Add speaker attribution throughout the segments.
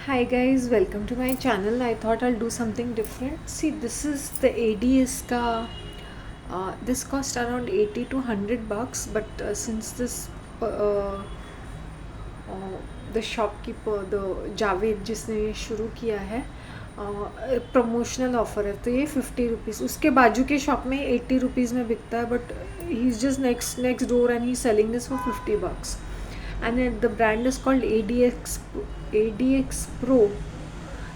Speaker 1: Hi guys, welcome to my channel. I thought I'll do something different. See, this is the ADS ka. This cost around 80 to 100 bucks, but since this the shopkeeper the Javed जिसने ये शुरू किया है promotional offer है तो ये 50 rupees उसके बाजू के शॉप में 80 रुपीज़ में बिकता है but he is just next door and he selling this for 50 bucks and the brand is called ADX Pro.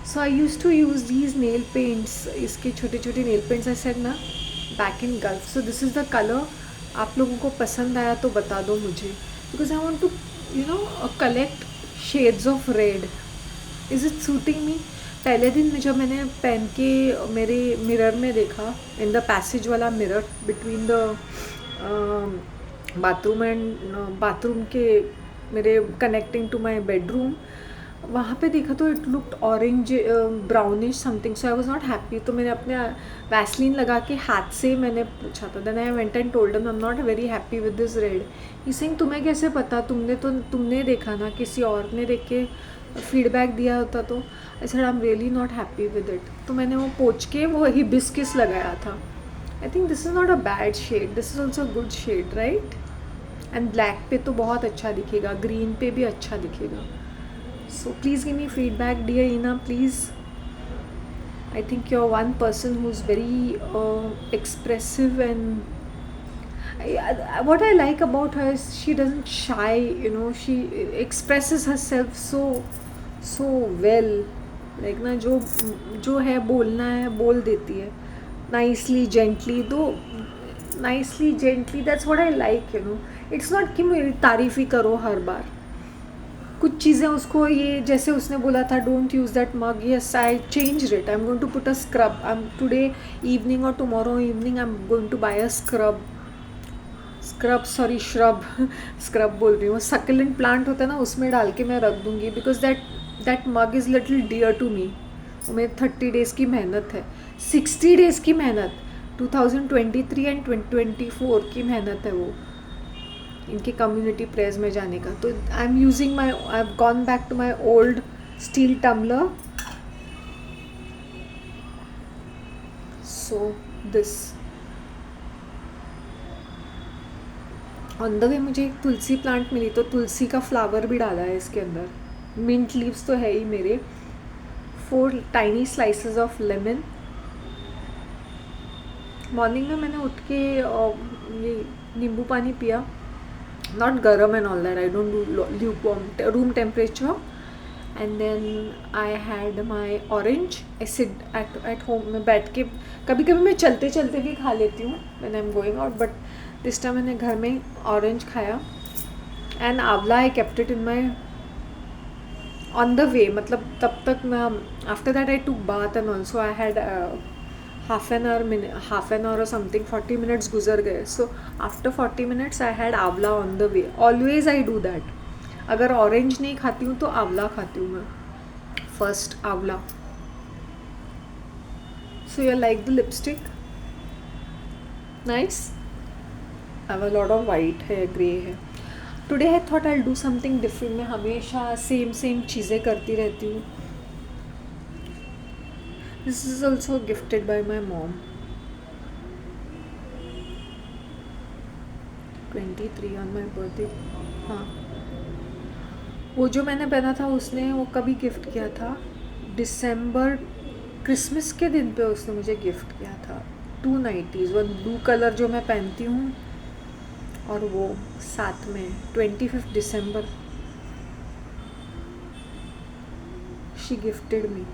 Speaker 1: So I used to use these nail paints, इसके छोटे छोटे nail paints I said ना back in Gulf. So this is the color. आप लोगों को पसंद आया तो बता दो मुझे because I want to collect shades of red. Is it suiting me? पहले दिन में जब मैंने पहन के मेरे मिरर में देखा इन द पैसेज वाला मिरर बिटवीन द बाथरूम के मेरे कनेक्टिंग टू माई बेडरूम वहाँ पे देखा तो it looked orange brownish something so I was not happy तो मैंने अपने वैसलीन लगा के हाथ से मैंने पूछा था then I went and told him I am not very happy with this red he saying तुम्हें कैसे पता तुमने देखा ना किसी और ने देख के फीडबैक दिया होता तो I said I am really not happy with it तो मैंने वो पोंछ के वो हिबिस्किस लगाया था I think this is not a bad shade this is also good shade right and black पे तो बहुत अच्छा दिखेगा ग्रीन पे भी अच्छा दिखेगा so please give me feedback dear Ena please I think you are one person who is very expressive and what I like about her is she doesn't shy she expresses herself so well like ना जो है बोलना है बोल देती है nicely gently that's what I like it's not कि मेरी तारीफ़ ही करो हर बार कुछ चीज़ें उसको ये जैसे उसने बोला था don't use that mug yes I change it I am going to put a scrub I am today evening और tomorrow evening I am going to buy a scrub scrub बोल रही हूँ सक्लेंट प्लांट होता है ना उसमें डाल के मैं रख दूँगी because that mug is little dear to me वो मेरे 30 डेज़ की मेहनत है 60 डेज़ की मेहनत 2023 एंड 2024 की मेहनत है वो इनके कम्युनिटी प्रेयर्स में जाने का तो I am using I have gone back to my old steel tumbler so this on the way मुझे एक तुलसी प्लांट मिली तो तुलसी का फ्लावर भी डाला है इसके अंदर मिंट लीव्स तो है ही मेरे 4 tiny slices of lemon morning में मैंने उठ के ये नींबू पानी पिया not garam and all that I don't do lukewarm room temperature and then I had my orange I sit at home में बैठ के कभी कभी मैं चलते चलते भी खा लेती हूँ when I'm going out but this time मैंने घर में orange खाया and आंवला I kept it in my on the way मतलब तब तक मैं after that I took bath and also I had half an hour or something 40 minutes गुजर गए so after 40 minutes I had आंवला on the way always I do that अगर orange नहीं खाती हूँ तो आंवला खाती हूँ मैं फर्स्ट आंवला so you like the lipstick nice I have a lot of white है grey है today I thought I'll do something different मैं हमेशा सेम चीज़ें करती रहती हूँ This is also gifted by my mom. 23 on my birthday. हाँ वो जो मैंने पहना था उसने वो कभी गिफ्ट किया था दिसंबर क्रिसमस के दिन पे उसने मुझे गिफ्ट किया था 2 नाइटीज़ वन ब्लू कलर जो मैं पहनती हूँ और वो साथ में 25 दिसंबर she gifted me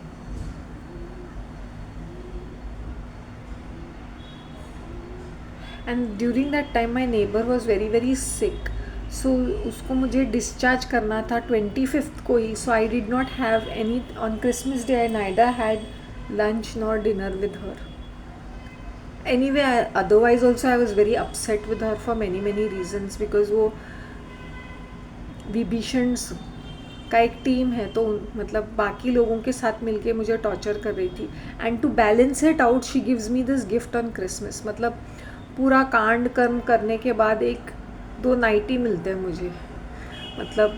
Speaker 1: and during that time my neighbour was very sick so उसको मुझे डिस्चार्ज करना था 25th को ही so I did not have any on Christmas day I neither had lunch nor dinner with her anyway otherwise also I was very upset with her for many reasons because वो विभीषण का एक team है तो मतलब बाकी लोगों के साथ मिलके मुझे टॉर्चर कर रही थी and to balance it out she gives me this gift on Christmas मतलब पूरा कांड कर्म करने के बाद 1-2 नाइटी मिलते हैं मुझे मतलब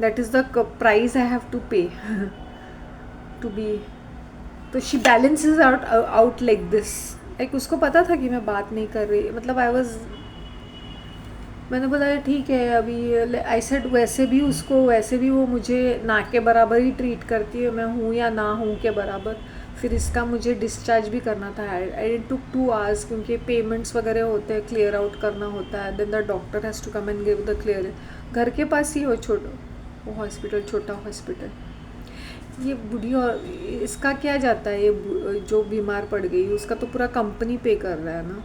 Speaker 1: that is the price I have to pay to be. तो she balances out like this. Like उसको पता था कि मैं बात नहीं कर रही, मतलब आई वॉज. मैंने बोला ठीक है अभी. आई सेड वैसे भी उसको, वैसे भी वो मुझे ना के बराबर ही ट्रीट करती है, मैं हूँ या ना हूँ के बराबर. फिर इसका मुझे डिस्चार्ज भी करना था. आई टुक 2 hours क्योंकि पेमेंट्स वगैरह होते हैं, क्लियर आउट करना होता है. Then the doctor has to come and give the clear. घर के पास ही हो वो हॉस्पिटल, छोटा हॉस्पिटल. ये बूढ़ी, और इसका क्या जाता है, ये जो बीमार पड़ गई उसका तो पूरा कंपनी पे कर रहा है ना.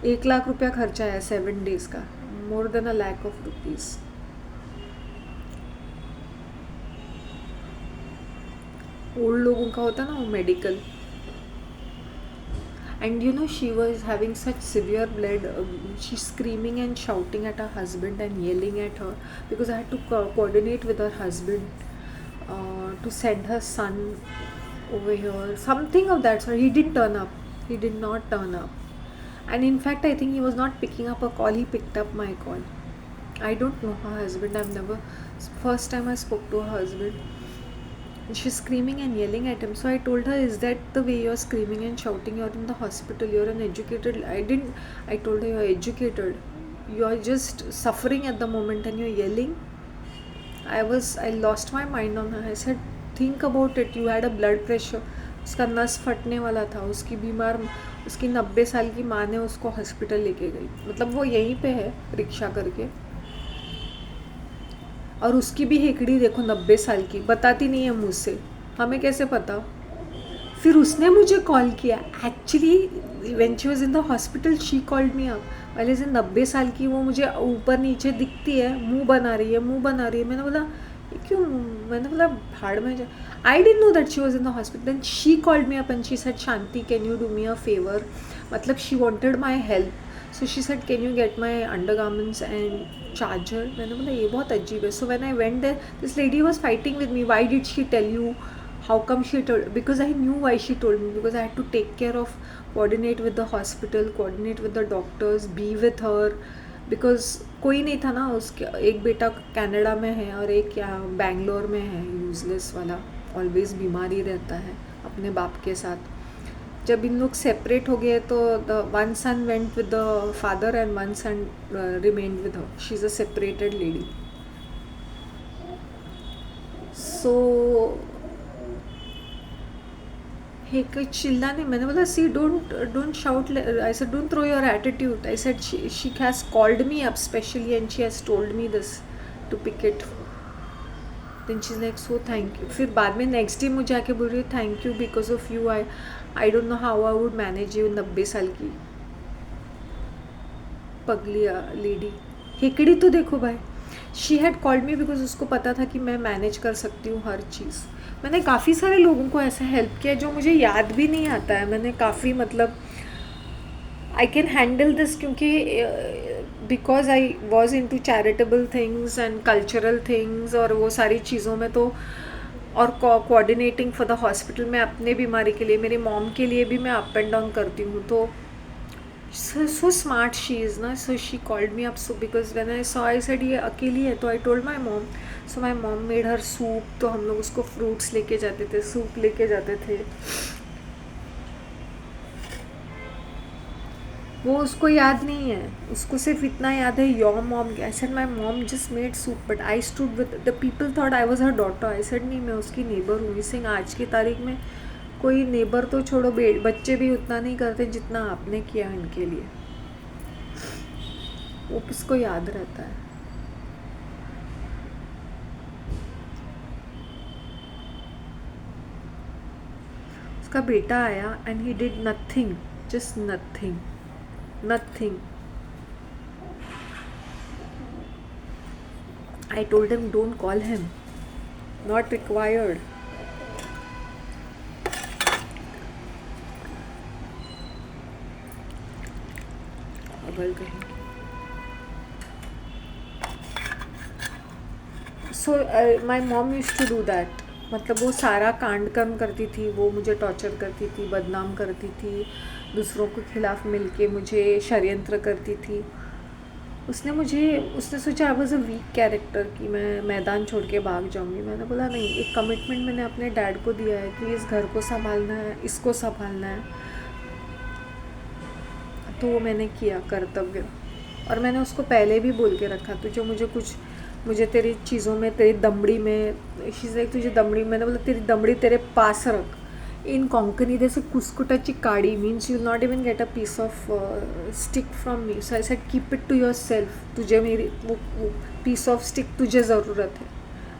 Speaker 1: 1 लाख रुपया खर्चा है 7 days का. More than ₹1 lakh. ओल्ड लोगों का होता है ना वो medical. And you know, she was having such severe blood. She's screaming and shouting at her husband and yelling at her because I had to coordinate with her husband to send her son over here. Something of that sort. He didn't turn up. He did not turn up. And in fact, I think he was not picking up a call. He picked up my call. I don't know her husband. I've never. First time I spoke to her husband. She's screaming and yelling at him. So I told her, is that the way you're screaming and shouting? You're in the hospital. You're an educated. I told her, you're educated. You're just suffering at the moment and you're yelling. I lost my mind on her. I said, think about it. You had a blood pressure. उसका नस फटने वाला था. उसकी 90 साल की माँ ने उसको हॉस्पिटल लेके गई. मतलब वो यहीं पे है रिक्शा करके. और उसकी भी हेकड़ी देखो 90 साल की. बताती नहीं है मुझसे. हमें कैसे पता. फिर उसने मुझे कॉल किया. Actually when she was in the hospital she called me up. पहले से 90 साल की वो मुझे ऊपर नीचे दिखती है, मुंह बना रही है. मैंने बोला क्यों. मैंने बोला भाड़ में जा. I didn't know that she was in the hospital. Then she called me up and she said, Shanti can you do me a favour. मतलब she wanted my help. So she said, can you get my undergarments and charger. मैंने बोला ये बहुत अजीब है. So when I went there, this lady was fighting with me. Why did she tell you? How come she told? Because I knew why she told me. Because I had to take care of, coordinate with the hospital, coordinate with the doctors, be with her. Because कोई नहीं था ना. उसके एक बेटा Canada में है और एक यहाँ बैंगलोर में है. यूजलेस वाला, ऑलवेज बीमार ही रहता है अपने बाप के साथ. जब इन लोग सेपरेट हो गए तो the one son went with the father and one son remained with her. She is a separated lady. So चिल्लाने. मैंने बोला, see don't shout. I said, don't throw your attitude. I said, she has called me up specially and she has told me this to pick it. Then she is like, so thank you. फिर बाद में next day मुझे आके बोल रही है, thank you, because of you I don't know how I would manage you. 90 साल की पगली लेडी. हेकड़ी तो देखो भाई. She had called me because उसको पता था कि मैं मैनेज कर सकती हूँ हर चीज़. मैंने काफ़ी सारे लोगों को ऐसा हेल्प किया जो मुझे याद भी नहीं आता है. मैंने काफ़ी, मतलब आई कैन हैंडल दिस क्योंकि because I was into charitable things and cultural things और वो सारी चीज़ों में. तो और कोऑर्डिनेटिंग फॉर द हॉस्पिटल में अपने बीमारी के लिए, मेरी मॉम के लिए भी मैं अप एंड डाउन करती हूँ. तो so smart she is na. So she called me up. So because when I saw, I said ये अकेली है. तो I told my mom. So my mom made her soup. तो हम लोग उसको फ्रूट्स लेके जाते थे, सूप लेके जाते थे. वो उसको याद नहीं है. उसको सिर्फ इतना याद है, your mom. I said my mom just made soup but I stood with the people thought I was her daughter. I said नहीं, मैं उसकी नेबर हूँ. सिंह आज की तारीख में कोई नेबर तो छोड़ो, बच्चे भी उतना नहीं करते जितना आपने किया इनके लिए. वो किसको याद रहता है. उसका बेटा आया and he did nothing, just nothing. I told him, don't call him, not required. So my mom used to do that. मतलब वो सारा कांड कर्म करती थी. वो मुझे टॉर्चर करती थी, बदनाम करती थी, दूसरों के खिलाफ मिलके मुझे षड्यंत्र करती थी. उसने सोचा I was a weak character कि मैं मैदान छोड़ के भाग जाऊंगी। मैंने बोला नहीं, एक कमिटमेंट मैंने अपने डैड को दिया है कि इस घर को संभालना है, इसको संभालना है, तो वो मैंने किया कर्तव्य। और मैंने उसको पहले भी बोल के रखा, तुझे मुझे तेरी चीज़ों में, तेरी दमड़ी में, शीज़ लाइक तुझे दमड़ी, मैंने बोला तेरी दमड़ी तेरे पास रख। इन कोंकणी जैसे कुसकुटाची काड़ी means you not even get a piece of stick from me, so I said keep it to yourself, तुझे मेरी वो पीस ऑफ स्टिक तुझे ज़रूरत है।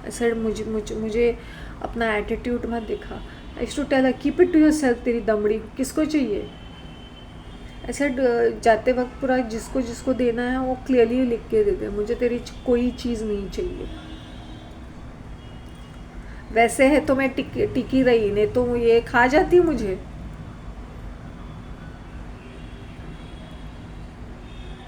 Speaker 1: आई सेड मुझे अपना एटीट्यूड मत दिखा। I to tell keep it to yourself, तेरी दमड़ी किसको चाहिए। ऐसा जाते वक्त पूरा जिसको जिसको देना है वो क्लियरली लिख के दे दे, मुझे तेरी कोई चीज़ नहीं चाहिए। वैसे है तो मैं टिकी रही, नहीं तो ये खा जाती मुझे।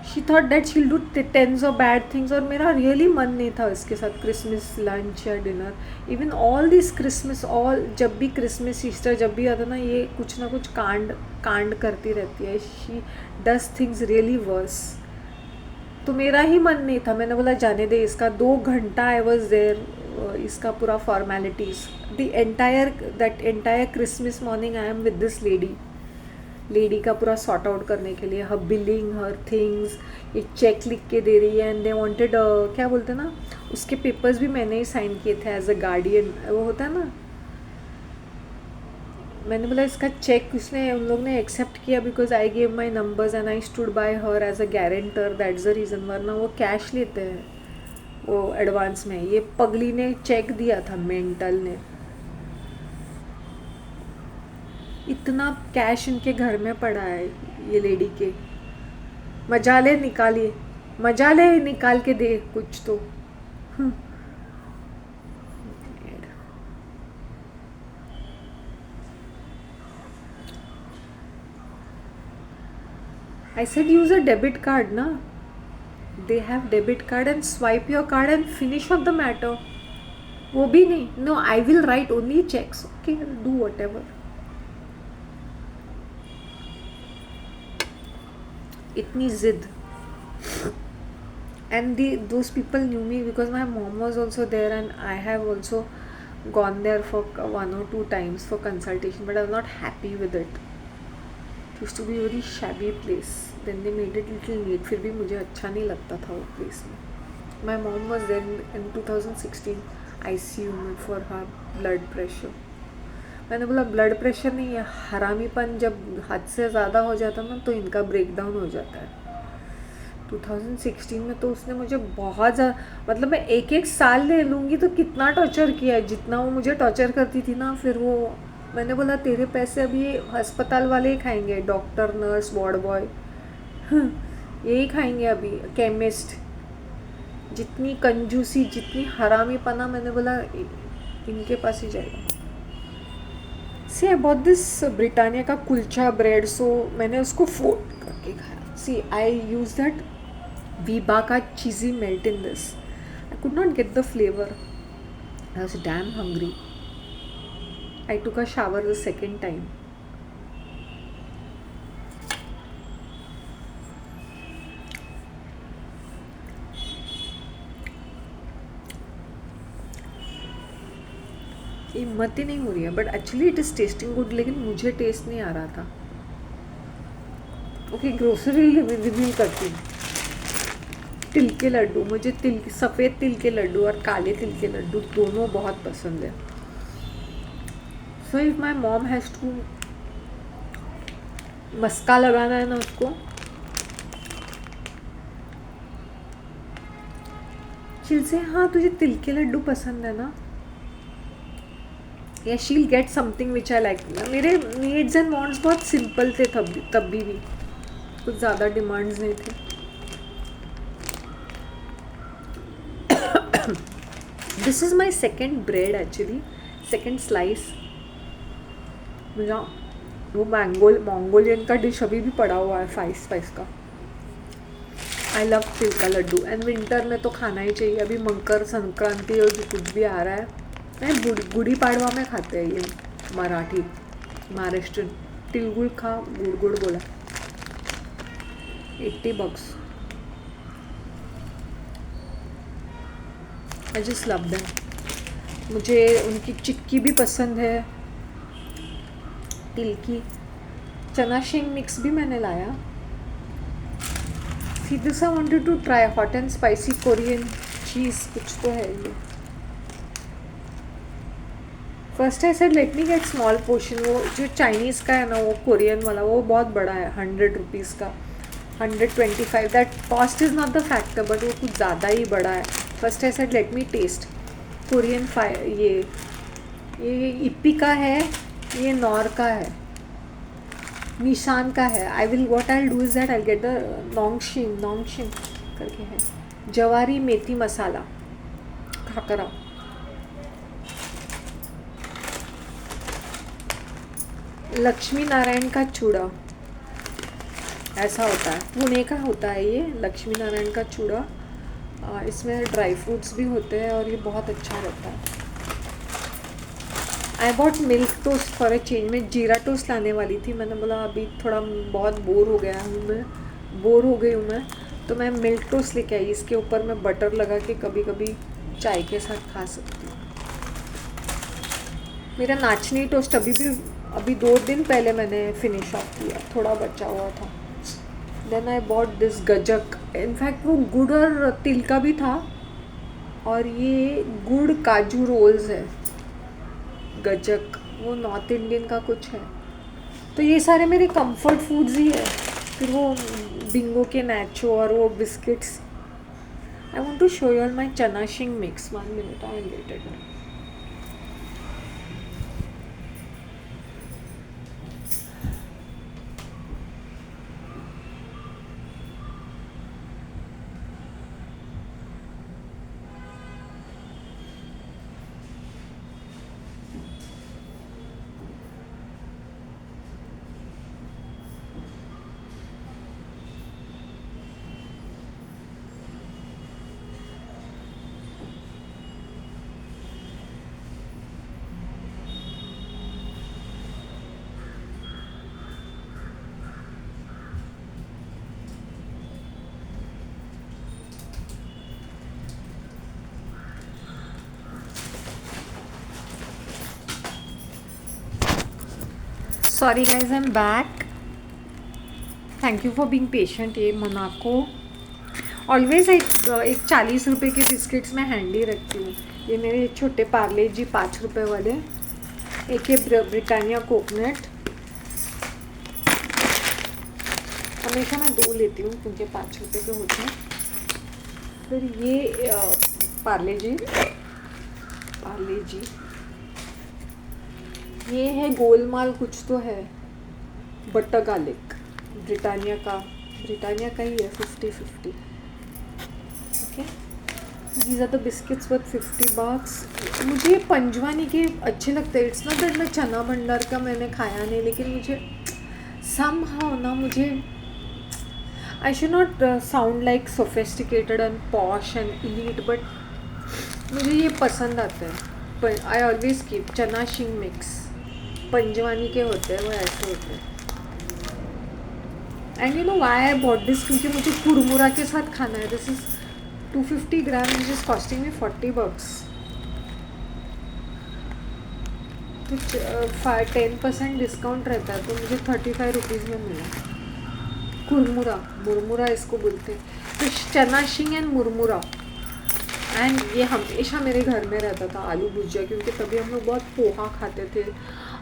Speaker 1: She thought that she'll do tens of bad things, और मेरा रियली मन नहीं था इसके साथ क्रिसमस लंच या dinner, even all this Christmas, all जब भी क्रिसमस ईस्टर जब भी आता ना, ये कुछ ना कुछ कांड करती रहती है। She does things really worse. तो मेरा ही मन नहीं था, मैंने बोला जाने दे इसका। 2 घंटा आई वॉज देयर, इसका पूरा formalities, that entire Christmas morning I am with this lady का पूरा सॉर्ट आउट करने के लिए, हर बिलिंग, हर थिंग्स, ये चेक लिख के दे रही है। एंड दे वांटेड क्या बोलते हैं ना, उसके पेपर्स भी मैंने ही साइन किए थे एज अ गार्डियन, वो होता है ना। मैंने बोला इसका चेक उसने, उन लोग ने एक्सेप्ट किया because I gave my numbers and I stood by her as a guarantor, that's the reason, वरना वो कैश लेते हैं वो एडवांस में। ये पगली ने चेक दिया था, मेंटल ने। इतना कैश इनके घर में पड़ा है ये लेडी के, मजा ले निकाल के दे कुछ तो। I said use a debit card na, they have debit card and swipe your card and finish up the matter. वो भी नहीं, no I will write only checks, okay do whatever. इतनी जिद। And those people knew me because my mom was also there and I have also gone there for 1 or 2 times for consultation, but I was not happy with it. It used to be a very shabby place. Then they made it little neat. फिर भी मुझे अच्छा नहीं लगता था वो place में. My mom was there in 2016 ICU में for her blood pressure. मैंने बोला ब्लड प्रेशर नहीं है, हरामीपन जब हद से ज़्यादा हो जाता ना तो इनका ब्रेकडाउन हो जाता है। 2016 में तो उसने मुझे बहुत ज़्यादा, मतलब मैं एक साल ले लूँगी तो कितना टॉर्चर किया है, जितना वो मुझे टॉर्चर करती थी ना। फिर वो मैंने बोला तेरे पैसे अभी अस्पताल वाले ही खाएंगे, डॉक्टर, नर्स, वार्ड बॉय, यही खाएंगे अभी, केमिस्ट। जितनी कंजूसी, जितनी हरामीपना, मैंने बोला इनके पास ही जाएगा। See I bought this Britannia का कुलचा ब्रेड, सो मैंने उसको फोल्ड करके खाया। See I use that Veeba का cheesy melt in this. I could not get the flavour, I was damn hungry. I took a shower the second time. हिम्मत ही नहीं हो रही है, but actually it is testing good, लेकिन मुझे test नहीं आ रहा था। ओके, ग्रोसरी रिव्यू करती हूँ। तिल के लड्डू, मुझे सफ़ेद तिल के लड्डू और काले तिल के लड्डू दोनों बहुत पसंद है। So if my mom has to मस्का लगाना है ना उसको, she'll say हाँ तुझे तिल के लड्डू पसंद है ना, या she'll get something which I like. मेरे needs and wants बहुत सिंपल थे तब भी कुछ ज़्यादा डिमांड्स नहीं थे। This is my second bread actually, second slice. मुझे वो मंगोलियन का डिश अभी भी पड़ा हुआ है, 5 स्पाइस का। आई लव तिल का लड्डू, एंड विंटर में तो खाना ही चाहिए। अभी मकर संक्रांति और कुछ भी आ रहा है, नहीं गुड़ी पाड़वा में खाते हैं ये मराठी, महाराष्ट्र। तिलगुड़ खा, गुड़ बोला, $80। I just love them. मुझे उनकी चिक्की भी पसंद है, तिल की। चना शिंग मिक्स भी मैंने लाया। See this I wanted to try hot and spicy Korean चीज़, कुछ तो है ये। First I said let me get small portion. वो जो चाइनीज़ का है ना, वो कोरियन वाला वो बहुत बड़ा है, 100 रुपीज़ का, 125। That cost is not the factor, but वो कुछ ज़्यादा ही बड़ा है। First I said let me taste Korean ये इप्पी का है, ये नॉर का है, निशान का है। I will what I will do is that I get the Nongshim करके है, जवारी मेथी मसाला खाकरा। लक्ष्मी नारायण का चूड़ा ऐसा होता है, पुणे का होता है ये लक्ष्मी नारायण का चूड़ा। इसमें ड्राई फ्रूट्स भी होते हैं और ये बहुत अच्छा रहता है। I bought milk toast for a change. मैं जीरा टोस्ट लाने वाली थी, मैंने बोला अभी थोड़ा बहुत बोर हो गई हूँ मैं, तो मैं मिल्क टोस्ट लेके आई। इसके ऊपर मैं बटर लगा के कभी कभी चाय के साथ खा सकती हूँ। मेरा नाचनी टोस्ट अभी 2 दिन पहले मैंने फिनिश ऑफ किया, थोड़ा बचा हुआ था। देन आई बॉट दिस गजक। इनफैक्ट वो गुड़ और तिल का भी था, और ये गुड़ काजू रोल्स है गजक, वो नॉर्थ इंडियन का कुछ है। तो ये सारे मेरे कंफर्ट फूड्स ही है। फिर वो बिंगो के नैचो और वो biscuits. I want to show you all my चना शिंग mix. 1 minute, I will get it. Sorry guys, I am back. Thank you for being patient. ये मोनाको ऑलवेज एक 40 रुपये के बिस्किट्स मैं हैंडी रखती हूँ। ये मेरे छोटे पार्ले जी 5 रुपये वाले, एक ये ब्रिटानिया कोकोनट। हमेशा मैं 2 लेती हूँ क्योंकि 5 रुपये के होते हैं। फिर ये पार्ले जी, ये है गोलमाल कुछ तो है, बटर गार्लिक, ब्रिटानिया का ही है, 50-50। Okay, these are the biscuits worth 50 bucks। मुझे ये पंजवानी के अच्छे लगते हैं। इट्स नॉट दैट मैं चना भंडार का मैंने खाया नहीं, लेकिन मुझे समहाउ ना, मुझे I should not sound like sophisticated and posh and elite, but मुझे ये पसंद आता है। आई ऑलवेज कीप चना शिंग मिक्स, पंजवानी के होते हैं वो, ऐसे होते हैं। And you know why I bought this, क्योंकि मुझे कुरमुरा के साथ खाना है। This is 250 grams, which is costing me 40 bucks। तो 10% डिस्काउंट रहता है, तो मुझे 35 रुपीज़ में मिला। मुरमुरा इसको बोलते हैं। तो चना शिंग एंड मुरमुरा, एंड ये हमेशा मेरे घर में रहता था। आलू भुजिया, क्योंकि तभी हम लोग बहुत पोहा खाते थे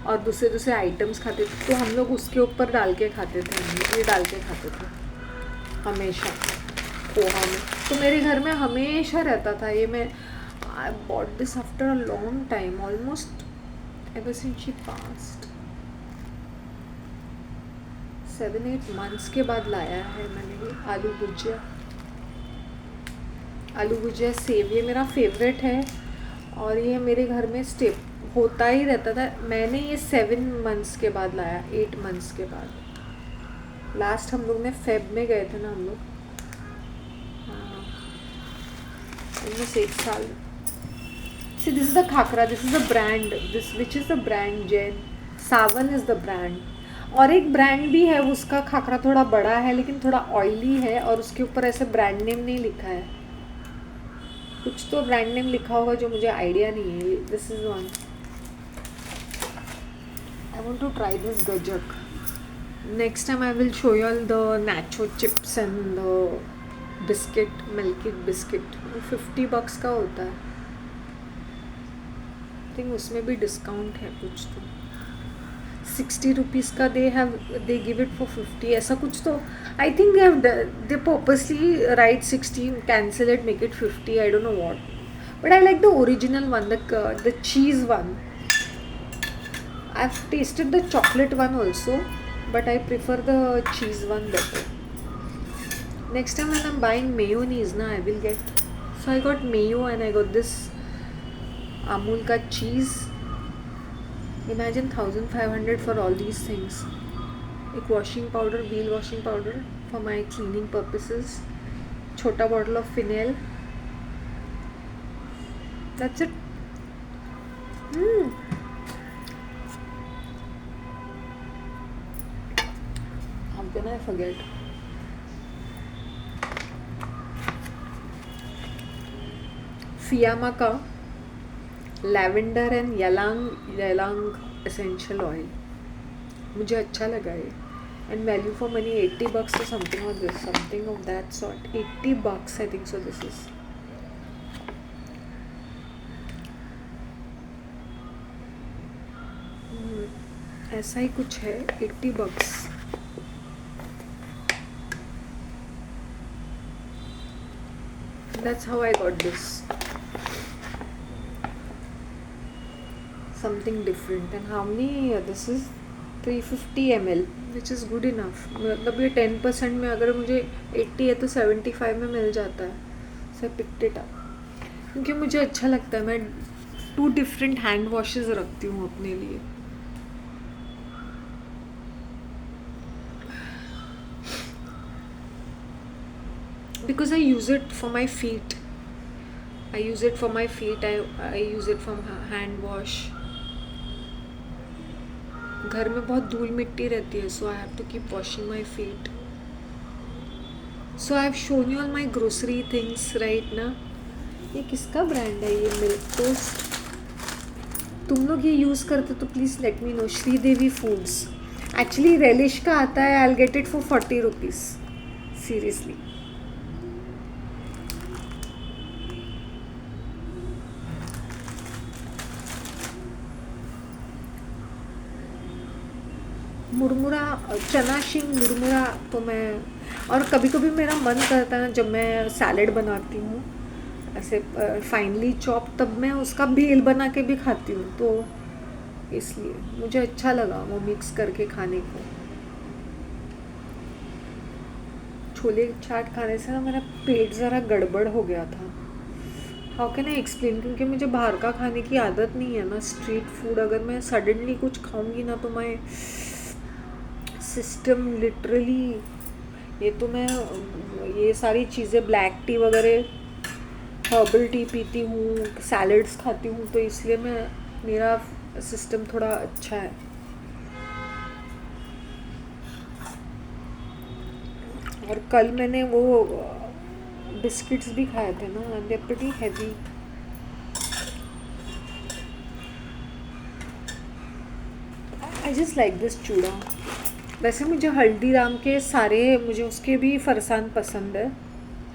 Speaker 1: और दूसरे आइटम्स खाते थे, तो हम लोग उसके ऊपर डाल के खाते थे, ये डाल के खाते थे हमेशा पोहा में। तो मेरे घर में हमेशा रहता था ये। मैं आई bought this after a long time, almost ever since she passed. 7-8 months के बाद लाया है मैंने ये आलू भुजिया सेव। ये मेरा फेवरेट है और ये मेरे घर में स्टेप होता ही रहता था। मैंने ये 7 months के बाद लाया, 8 months के बाद। लास्ट हम लोग ने फेब में गए थे ना हम लोग, हाँ, ऑलमोस्ट 1 साल। See this is the khakhra, this is the brand, this which is the brand, Jain Sawan is the brand. और एक ब्रांड भी है, उसका खाकरा थोड़ा बड़ा है लेकिन थोड़ा ऑयली है, और उसके ऊपर ऐसे ब्रांड नेम नहीं लिखा है। कुछ तो ब्रांड नेम लिखा होगा जो मुझे आइडिया नहीं है. This is one. I want to try this gajak. Next time I will show you all the nacho chips and the biscuit, milky biscuit. $50 का होता है. I think उसमें भी डिस्काउंट है कुछ तो. 60 rupees का they give it for 50. ऐसा कुछ तो. I think they purposely write 60, cancel it, make it 50. I don't know what. But I like the original one, the cheese one. I've tasted the chocolate one also, but I prefer the cheese one better. Next time when I'm buying mayonnaise, I will get. So I got mayo and I got this Amul ka cheese. Imagine 1500 for all these things. एक washing powder, wheel washing powder for my cleaning purposes. छोटा bottle of phenyl. That's it. How can I forget? Fiyama का lavender and यलांग essential oil मुझे अच्छा लगा ये. And value for money $80 or something of that sort. $80 I think so. This is ऐसा ही कुछ है. $80. That's how I got this. Something different. And how many? This is 350 ml, which is good enough. मतलब ये 10% में अगर मुझे 80 है तो 75 में मिल जाता है. So I picked it up. क्योंकि मुझे अच्छा लगता है. मैं 2 different hand washes रखती हूँ अपने लिए. Because I use it for my feet. I use it for my feet. I use it for hand wash. घर में बहुत धूल मिट्टी रहती है, so I have to keep washing my feet. So I have shown you all my grocery things right now. ये किसका brand है ये मिल्क टोस्ट? तुम लोग ये यूज़ करते तो please let me know. Sridevi foods. Actually relish का आता है. I will get it for 40 rupees. Seriously. मुरमुरा, चना शिंग मुरमुरा तो मैं, और कभी कभी मेरा मन करता है जब मैं सैलेड बनाती हूँ ऐसे फाइनली चॉप, तब मैं उसका भेल बना के भी खाती हूँ. तो इसलिए मुझे अच्छा लगा वो मिक्स करके खाने को. छोले चाट खाने से ना मेरा पेट ज़रा गड़बड़ हो गया था. How can I explain? क्योंकि मुझे बाहर का खाने की आदत नहीं है ना. स्ट्रीट फूड अगर मैं सडनली कुछ खाऊंगी ना तो मैं सिस्टम लिटरली, ये तो मैं ये सारी चीज़ें ब्लैक टी वगैरह हर्बल टी पीती हूँ, सैलड्स खाती हूँ, तो इसलिए मेरा सिस्टम थोड़ा अच्छा है. और कल मैंने वो बिस्किट्स भी खाए थे ना, they are pretty heavy. I just like this chura. वैसे मुझे हल्दीराम के सारे, मुझे उसके भी फरसान पसंद है.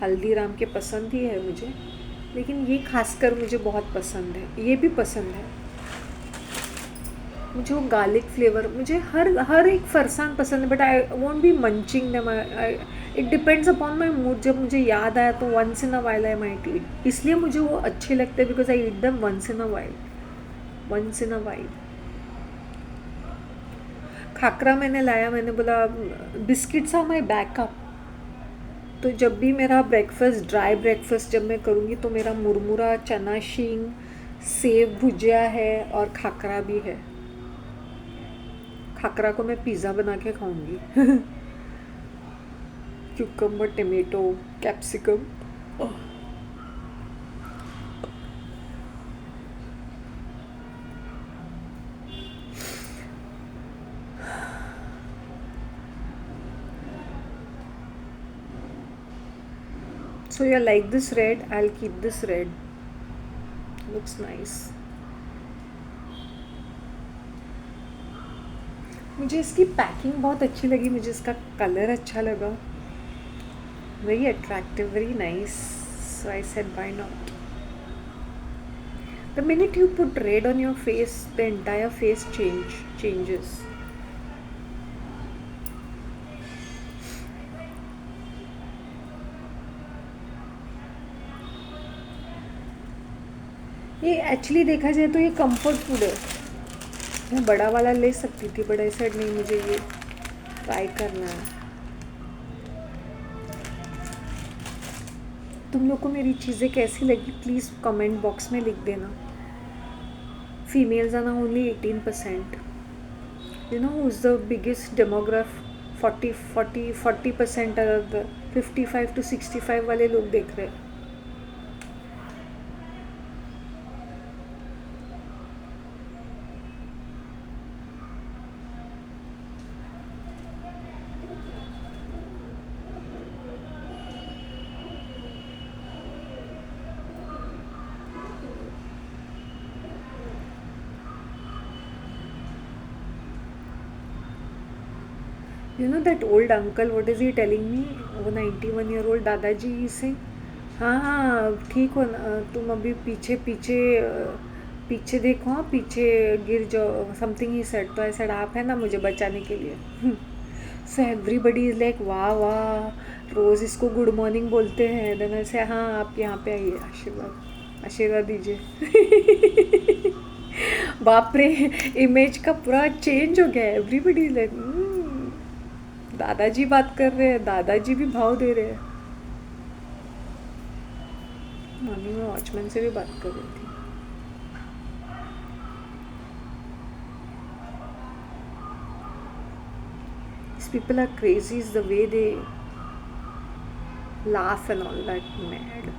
Speaker 1: हल्दीराम के पसंद ही है मुझे, लेकिन ये खासकर मुझे बहुत पसंद है. ये भी पसंद है मुझे वो गार्लिक फ्लेवर. मुझे हर एक फरसान पसंद है, but I won't be munching them. It depends upon my mood. जब मुझे याद आया तो once in a while I might eat. इसलिए मुझे वो अच्छे लगते हैं, because I eat them once in a while. Khakhra मैंने लाया, मैंने बोला बिस्किट्स आर माई बैकअप. तो जब भी मेरा ब्रेकफास्ट, ड्राई ब्रेकफास्ट जब मैं करूँगी तो मेरा मुरमुरा, चना शींग, सेव भुजिया है और खाकरा भी है. खाकरा को मैं पिज़्ज़ा बना के खाऊंगी. Cucumber, tomato, capsicum. So you like this red? I'll keep this red. Looks nice. मुझे इसकी पैकिंग बहुत अच्छी लगी, मुझे इसका कलर अच्छा लगा, very attractive, very nice. So I said why not. The minute you put red on your face, the entire face changes. ये एक्चुअली देखा जाए तो ये कंफर्ट फूड है. मैं बड़ा वाला ले सकती थी बट आई सेड नहीं, मुझे ये ट्राई करना है. तुम लोग को मेरी चीज़ें कैसी लगी प्लीज़ कमेंट बॉक्स में लिख देना. फीमेल्स आर ना only 18%. You know who is the biggest demograph? 40% are the 55 to 65 वाले लोग देख रहे हैं. You know that old uncle, what is he telling me? वो 91-year-old दादाजी से, हाँ ठीक हो ना तुम, अभी पीछे पीछे पीछे देखो, हाँ पीछे गिर जाओ, समथिंग ही सेड. तो आई सेड आप है ना मुझे बचाने के लिए. सो एवरीबडी इज़ लाइक वाह वाह, रोज़ इसको गुड मॉर्निंग बोलते हैं. देन आई से हाँ आप यहाँ पे आइए, आशीर्वाद दीजिए. बाप रे, इमेज का पूरा चेंज हो गया है. एवरीबडी इज लाइक दादाजी बात कर रहे हैं, दादाजी भी भाव दे रहे हैं. मॉर्निंग में वॉचमैन से भी बात कर रही थी. These people are crazy is the way they laugh and all that mad.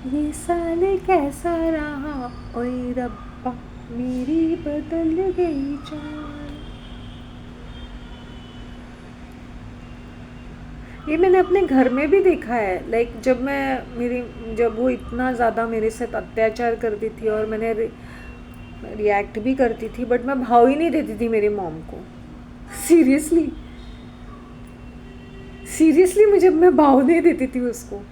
Speaker 1: ये साल कैसा रहा ओए रब्बा, मेरी बदल गई जान. ये मैंने अपने घर में भी देखा है. लाइक जब वो इतना ज़्यादा मेरे साथ अत्याचार करती थी और मैंने रिएक्ट भी करती थी, बट मैं भाव ही नहीं देती थी मेरी मॉम को. सीरियसली मैं भाव नहीं देती थी उसको.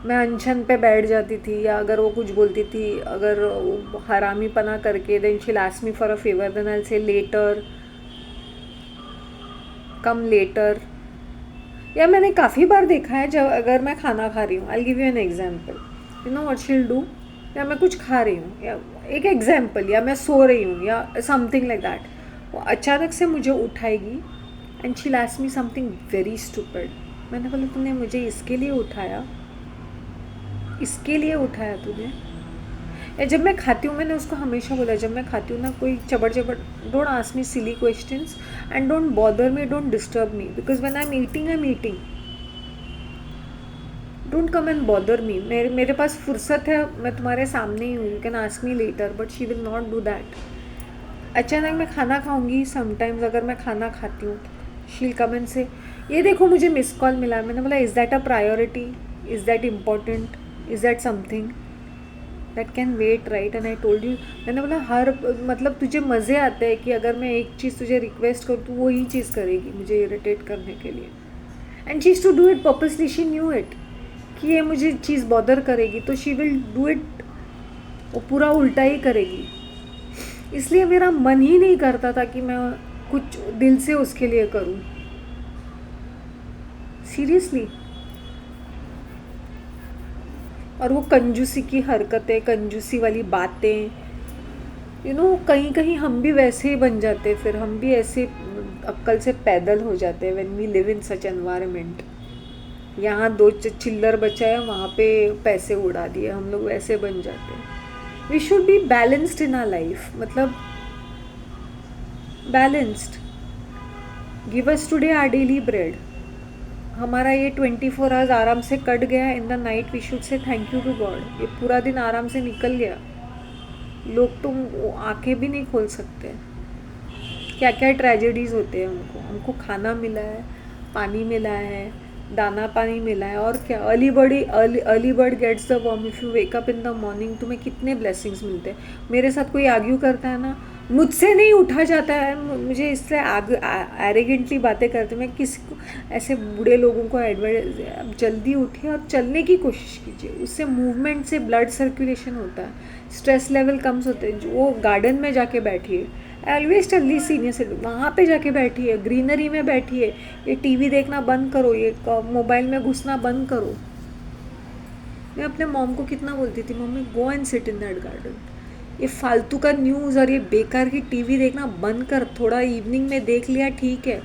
Speaker 1: मैं अनशन पे बैठ जाती थी, या अगर वो कुछ बोलती थी, अगर वो हरामी पना करके, then she ask me for a favour, then I say later, come later. या मैंने काफ़ी बार देखा है, जब अगर मैं खाना खा रही हूँ, I give you an example. You know what she will do, या मैं कुछ खा रही हूँ, या एक एग्जाम्पल, या मैं सो रही हूँ, या समथिंग लाइक दैट, वो अचानक से मुझे उठाएगी and she will ask me something very stupid. मैंने बोला तूने मुझे इसके लिए उठाया तूने. या जब मैं खाती हूँ, मैंने उसको हमेशा बोला, जब मैं खाती हूँ ना, कोई चबड़ don't ask me silly questions and don't bother me, don't disturb me, because when I am eating. Don't come and bother me. मेरे पास फुर्सत है, मैं तुम्हारे सामने ही हूँ, you can ask me later, but she will not do that. अचानक मैं खाना खाऊंगी, समटाइम्स अगर मैं खाना खाती हूँ, शी विल कम एंड से ये देखो मुझे मिस कॉल मिला. मैंने बोला is that a priority, is that important, is that something that can wait, right? And I told you, मैंने बोला मतलब तुझे मज़े आते हैं कि अगर मैं एक चीज़ तुझे रिक्वेस्ट करूँ तो वो ही चीज़ करेगी मुझे इरिटेट करने के लिए. And she is to do it purposely. She knew it कि ये मुझे चीज़ बॉदर करेगी, तो शी विल डू इट, वो पूरा उल्टा ही करेगी. इसलिए मेरा मन ही नहीं करता था कि मैं कुछ दिल से उसके लिए करूँ. सीरियसली. और वो कंजूसी की हरकतें, कंजूसी वाली बातें, यू नो कहीं कहीं हम भी वैसे ही बन जाते, फिर हम भी ऐसे अक्ल से पैदल हो जाते हैं when we live in such environment. यहाँ 2 चिल्लर बचा है, वहाँ पे पैसे उड़ा दिए, हम लोग वैसे बन जाते हैं. We should be balanced in our life, मतलब balanced. Give us today our daily bread. हमारा ये 24 आवर्स आराम से कट गया. In the night we should say thank you to God. ये पूरा दिन आराम से निकल गया. लोग तो वो आंखें भी नहीं खोल सकते। क्या क्या ट्रेजेडीज होते हैं उनको। हमको खाना मिला है, पानी मिला है, दाना पानी मिला है, और क्या। Early bird gets the worm. If you wake up in the morning, तुम्हें कितने ब्लेसिंग्स मिलते हैं। मेरे साथ कोई आर्ग्यू करता है ना, मुझसे नहीं उठा जाता है। मुझे इससे एरोगेंटली बातें करते, मैं किसी को ऐसे बूढ़े लोगों को एडवाइस, आप जल्दी उठिए और चलने की कोशिश कीजिए। उससे मूवमेंट से ब्लड सर्कुलेशन होता है, स्ट्रेस लेवल कम होते हैं। वो गार्डन में जाके बैठिए। ऑलवेज टेल दी सीनियर से, वहाँ पे जाके बैठिए, ग्रीनरी में बैठिए। ये टीवी देखना बंद करो, ये मोबाइल में घुसना बंद करो। मैं अपने मॉम को कितना बोलती थी, mummy go and sit in that garden. ये फालतू का न्यूज़ और ये बेकार की टीवी देखना बंद कर। थोड़ा इवनिंग में देख लिया ठीक है,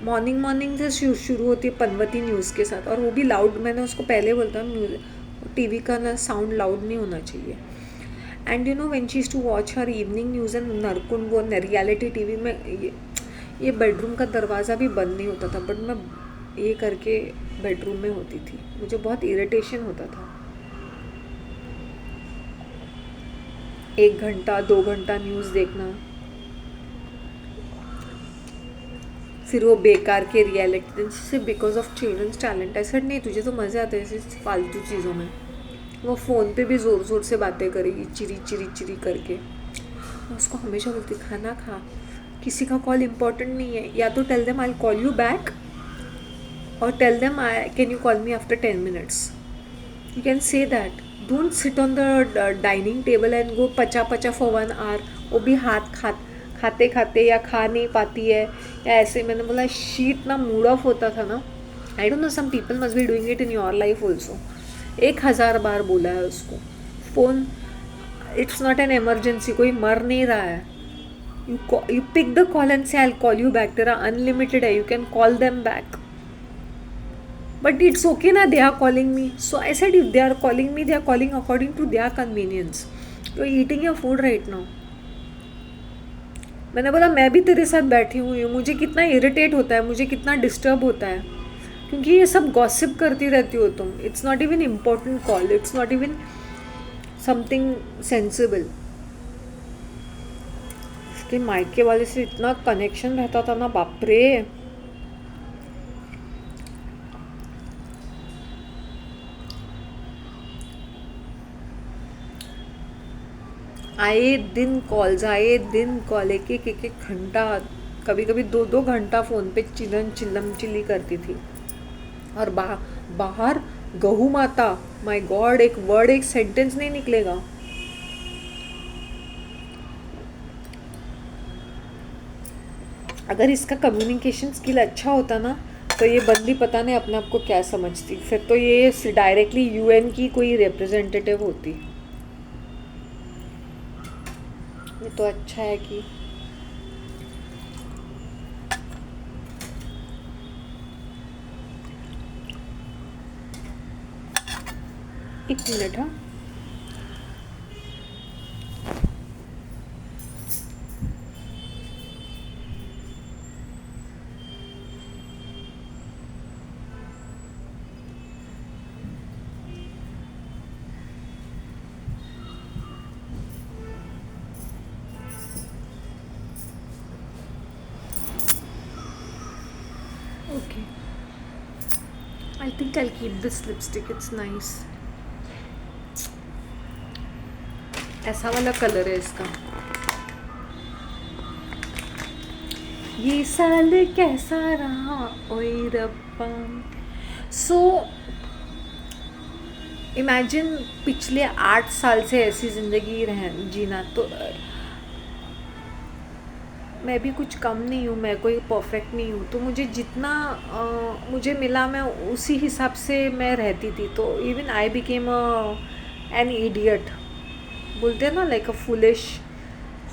Speaker 1: मॉर्निंग मॉर्निंग से शुरू होती है पनवती न्यूज़ के साथ, और वो भी लाउड। मैंने उसको पहले बोलता हूँ, न्यूज़ टीवी का ना साउंड लाउड नहीं होना चाहिए। And you know when she used to watch her evening news and नरकुंड, वो रियलिटी टीवी में, ये बेडरूम का दरवाज़ा भी बंद नहीं होता था, बट मैं ये करके बेडरूम में होती थी। मुझे बहुत इरिटेशन होता था। 1 घंटा 2 घंटा न्यूज़ देखना, फिर वो बेकार के रियलिटी से, बिकॉज ऑफ चिल्ड्रंस टैलेंट। ऐसा नहीं, तुझे तो मज़े आते हैं ऐसे फालतू चीज़ों में। वो फ़ोन पे भी ज़ोर ज़ोर से बातें करेगी, चिरी चिरी चिरी करके। मैं उसको हमेशा बोलती, खाना खा, किसी का कॉल इम्पोर्टेंट नहीं है। या तो tell them I call you back, और tell them I can you call me after 10 minutes। You can say that. Don't sit on the dining table and go पचा पचा for 1 hour। वो भी खाते खाते, या खा नहीं पाती है, या ऐसे। मैंने बोला शी, इतना मूड ऑफ होता था ना। I don't know, some people must be doing it in your life also. 1000 बार बोला है उसको, phone, it's not an emergency, कोई मर नहीं रहा है। You pick the call and say I call you back. तेरा अनलिमिटेड है, you can call them back. But it's okay na, they are calling me. So I said, if they are calling me, they are calling according to their convenience. You are eating your food right now. मैंने बोला मैं भी तेरे साथ बैठी हुई हूँ, मुझे कितना इरिटेट होता है, मुझे कितना डिस्टर्ब होता है, क्योंकि ये सब गॉसिप करती रहती हो तुम। It's not even important call, it's not even something sensible. उसके मायके वाले से इतना कनेक्शन रहता था ना, बाप रे। आए दिन कॉल्स, आए दिन कॉल, एक घंटा, कभी कभी 2 घंटा फ़ोन पे चिल्लम चिल्ली करती थी। और बाहर गहू माता, माय गॉड, एक वर्ड, एक सेंटेंस नहीं निकलेगा। अगर इसका कम्युनिकेशन स्किल अच्छा होता ना, तो ये बंदी पता नहीं अपने आप को क्या समझती। फिर तो ये डायरेक्टली UN की कोई रिप्रेजेंटेटिव होती। ये तो अच्छा है कि एक मिनट। हाँ, okay, I think I keep this lipstick, it's nice. ऐसा वाला कलर है इसका। ये साल कैसा रहा ओए रब्बा। सो इमेजिन पिछले 8 साल से ऐसी ज़िंदगी जीना। तो मैं भी कुछ कम नहीं हूँ, मैं कोई परफेक्ट नहीं हूँ। तो मुझे जितना मुझे मिला, मैं उसी हिसाब से मैं रहती थी। तो even I became an idiot, बोलते हैं ना, like a foolish,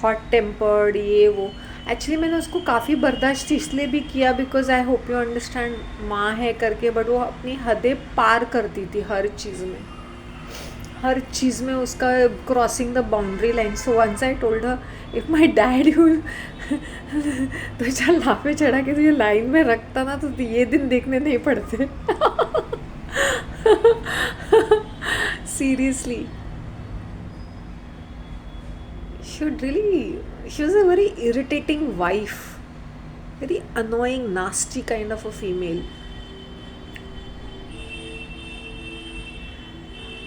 Speaker 1: hot tempered, ये वो। एक्चुअली मैंने उसको काफ़ी बर्दाश्त इसलिए भी किया, because I hope you understand, माँ है करके। बट वो अपनी हदें पार करती थी हर चीज़ में, हर चीज़ में उसका crossing the boundary line. So once I told her, if my dad you तो चल लाफे चढ़ा के तुझे लाइन में रखता ना, तो ये दिन देखने नहीं पड़ते। Seriously, she was a very irritating wife, very annoying, nasty kind of a female.